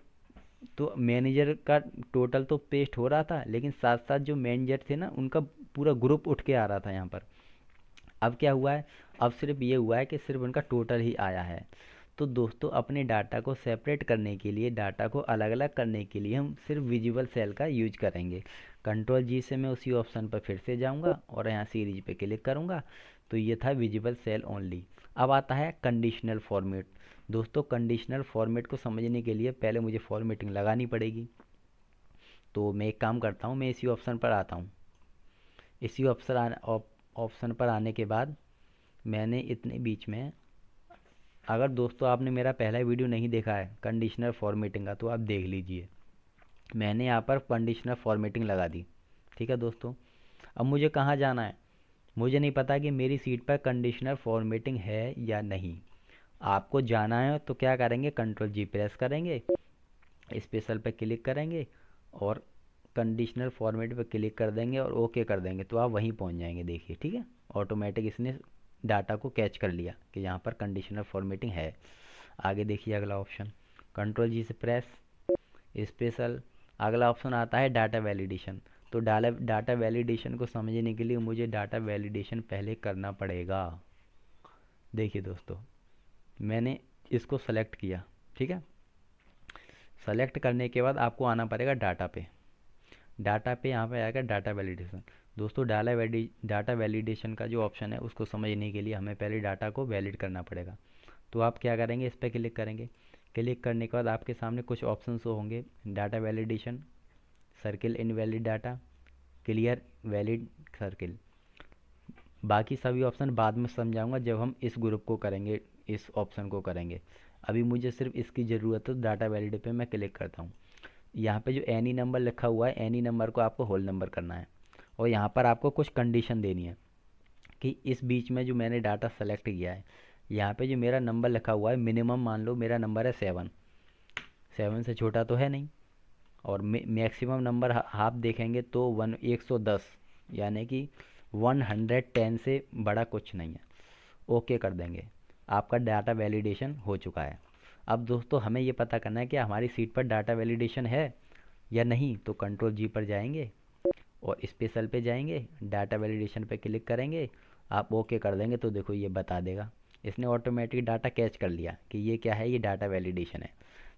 तो मैनेजर का टोटल तो पेस्ट हो रहा था, लेकिन साथ साथ जो मैनेजर थे ना उनका पूरा ग्रुप उठ के आ रहा था यहाँ पर। अब क्या हुआ है, अब सिर्फ ये हुआ है कि सिर्फ उनका टोटल ही आया है। तो दोस्तों अपने डाटा को सेपरेट करने के लिए, डाटा को अलग अलग करने के लिए हम सिर्फ विजिबल सेल का यूज करेंगे। कंट्रोल जी से मैं उसी ऑप्शन पर फिर से जाऊंगा और यहाँ सीरीज पे क्लिक करूंगा। तो ये था विजिबल सेल ओनली। अब आता है कंडीशनल फॉर्मेट। दोस्तों कंडीशनल फॉर्मेट को समझने के लिए पहले मुझे फॉर्मेटिंग लगानी पड़ेगी। तो मैं एक काम करता हूँ, मैं इसी ऑप्शन पर आता हूँ। इसी ऑप्शन पर आने के बाद मैंने इतने बीच में, अगर दोस्तों आपने मेरा पहला वीडियो नहीं देखा है कंडीशनल फॉर्मेटिंग का तो आप देख लीजिए। मैंने यहाँ पर कंडीशनल फॉर्मेटिंग लगा दी। ठीक है दोस्तों, अब मुझे कहाँ जाना है, मुझे नहीं पता कि मेरी सीट पर कंडीशनल फॉर्मेटिंग है या नहीं। आपको जाना है तो क्या करेंगे, कंट्रोल जी प्रेस करेंगे, स्पेशल पे क्लिक करेंगे और कंडीशनल फॉर्मेट पे क्लिक कर देंगे और ओके कर देंगे तो आप वहीं पहुंच जाएंगे। देखिए ठीक है, ऑटोमेटिक इसने डाटा को कैच कर लिया कि यहाँ पर कंडीशनल फॉर्मेटिंग है। आगे देखिए अगला ऑप्शन, कंट्रोल जी से प्रेस स्पेशल, अगला ऑप्शन आता है डाटा वैलिडेशन। तो डाटा वैलिडेशन को समझने के लिए मुझे डाटा वैलिडेशन पहले करना पड़ेगा। देखिए दोस्तों, मैंने इसको सेलेक्ट किया, ठीक है। सेलेक्ट करने के बाद आपको आना पड़ेगा डाटा पे। डाटा पे यहाँ पे आएगा डाटा वैलिडेशन। दोस्तों डाटा वैलिडेशन का जो ऑप्शन है उसको समझने के लिए हमें पहले डाटा को वैलिड करना पड़ेगा। तो आप क्या करेंगे, इस पर क्लिक करेंगे। क्लिक करने के बाद आपके सामने कुछ ऑप्शन होंगे, data validation, circle invalid data, clear valid circle. बाकी सभी ऑप्शन बाद में समझाऊंगा जब हम इस ग्रुप को करेंगे, इस ऑप्शन को करेंगे। अभी मुझे सिर्फ इसकी ज़रूरत है, तो डाटा वैलिड पे मैं क्लिक करता हूँ। यहाँ पे जो एनी नंबर लिखा हुआ है, एनी नंबर को आपको होल नंबर करना है और यहाँ पर आपको कुछ कंडीशन देनी है कि इस बीच में जो मैंने डाटा सेलेक्ट किया है, यहाँ पे जो मेरा नंबर लिखा हुआ है मिनिमम मान लो मेरा नंबर है 7 से छोटा तो है नहीं, और मैक्सिमम नंबर आप देखेंगे तो 110, यानी कि 110 से बड़ा कुछ नहीं है। ओके कर देंगे, आपका डाटा वैलिडेशन हो चुका है। अब दोस्तों हमें ये पता करना है कि हमारी सीट पर डाटा वैलिडेशन है या नहीं। तो कंट्रोल जी पर जाएंगे और स्पेशल पे जाएंगे, डाटा वैलिडेशन पे क्लिक करेंगे, आप ओके कर देंगे तो देखो ये बता देगा, इसने ऑटोमेटिक डाटा कैच कर लिया कि ये क्या है, ये डाटा वैलिडेशन है।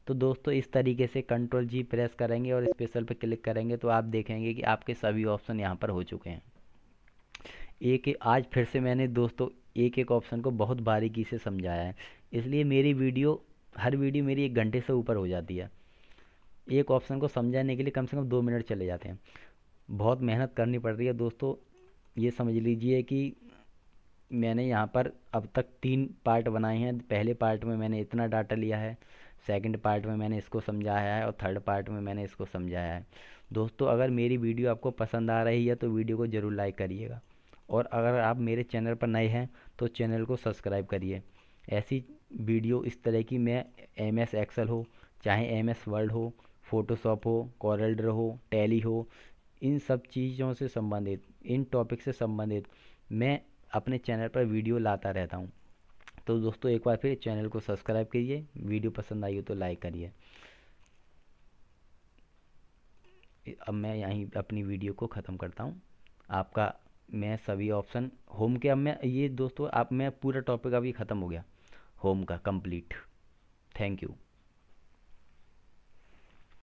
तो दोस्तों इस तरीके से कंट्रोल जी प्रेस करेंगे और स्पेशल पे क्लिक करेंगे तो आप देखेंगे कि आपके सभी ऑप्शन यहाँ पर हो चुके हैं। आज फिर से मैंने दोस्तों एक एक ऑप्शन को बहुत बारीकी से समझाया है, इसलिए मेरी हर वीडियो मेरी 1 घंटे से ऊपर हो जाती है। एक ऑप्शन को समझाने के लिए कम से कम 2 मिनट चले जाते हैं। बहुत मेहनत करनी पड़ रही है दोस्तों। ये समझ लीजिए कि मैंने यहाँ पर अब तक 3 पार्ट बनाए हैं। पहले पार्ट में मैंने इतना डाटा लिया है, सेकंड पार्ट में मैंने इसको समझाया है और थर्ड पार्ट में मैंने इसको समझाया है। दोस्तों अगर मेरी वीडियो आपको पसंद आ रही है तो वीडियो को ज़रूर लाइक करिएगा, और अगर आप मेरे चैनल पर नए हैं तो चैनल को सब्सक्राइब करिए। ऐसी वीडियो इस तरह की मैं MS एक्सेल हो, चाहे MS वर्ड हो, फ़ोटोशॉप हो, कॉरल ड्रॉ हो, टैली हो, इन सब चीज़ों से संबंधित, इन टॉपिक से संबंधित मैं अपने चैनल पर वीडियो लाता रहता हूँ। तो दोस्तों एक बार फिर चैनल को सब्सक्राइब कीजिए, वीडियो पसंद आई हो तो लाइक करिए। अब मैं यहीं अपनी वीडियो को ख़त्म करता हूँ। आपका मैं सभी ऑप्शन होम के, अब मैं ये दोस्तों आप मैं पूरा टॉपिक अभी ख़त्म हो गया होम का कंप्लीट। Thank you.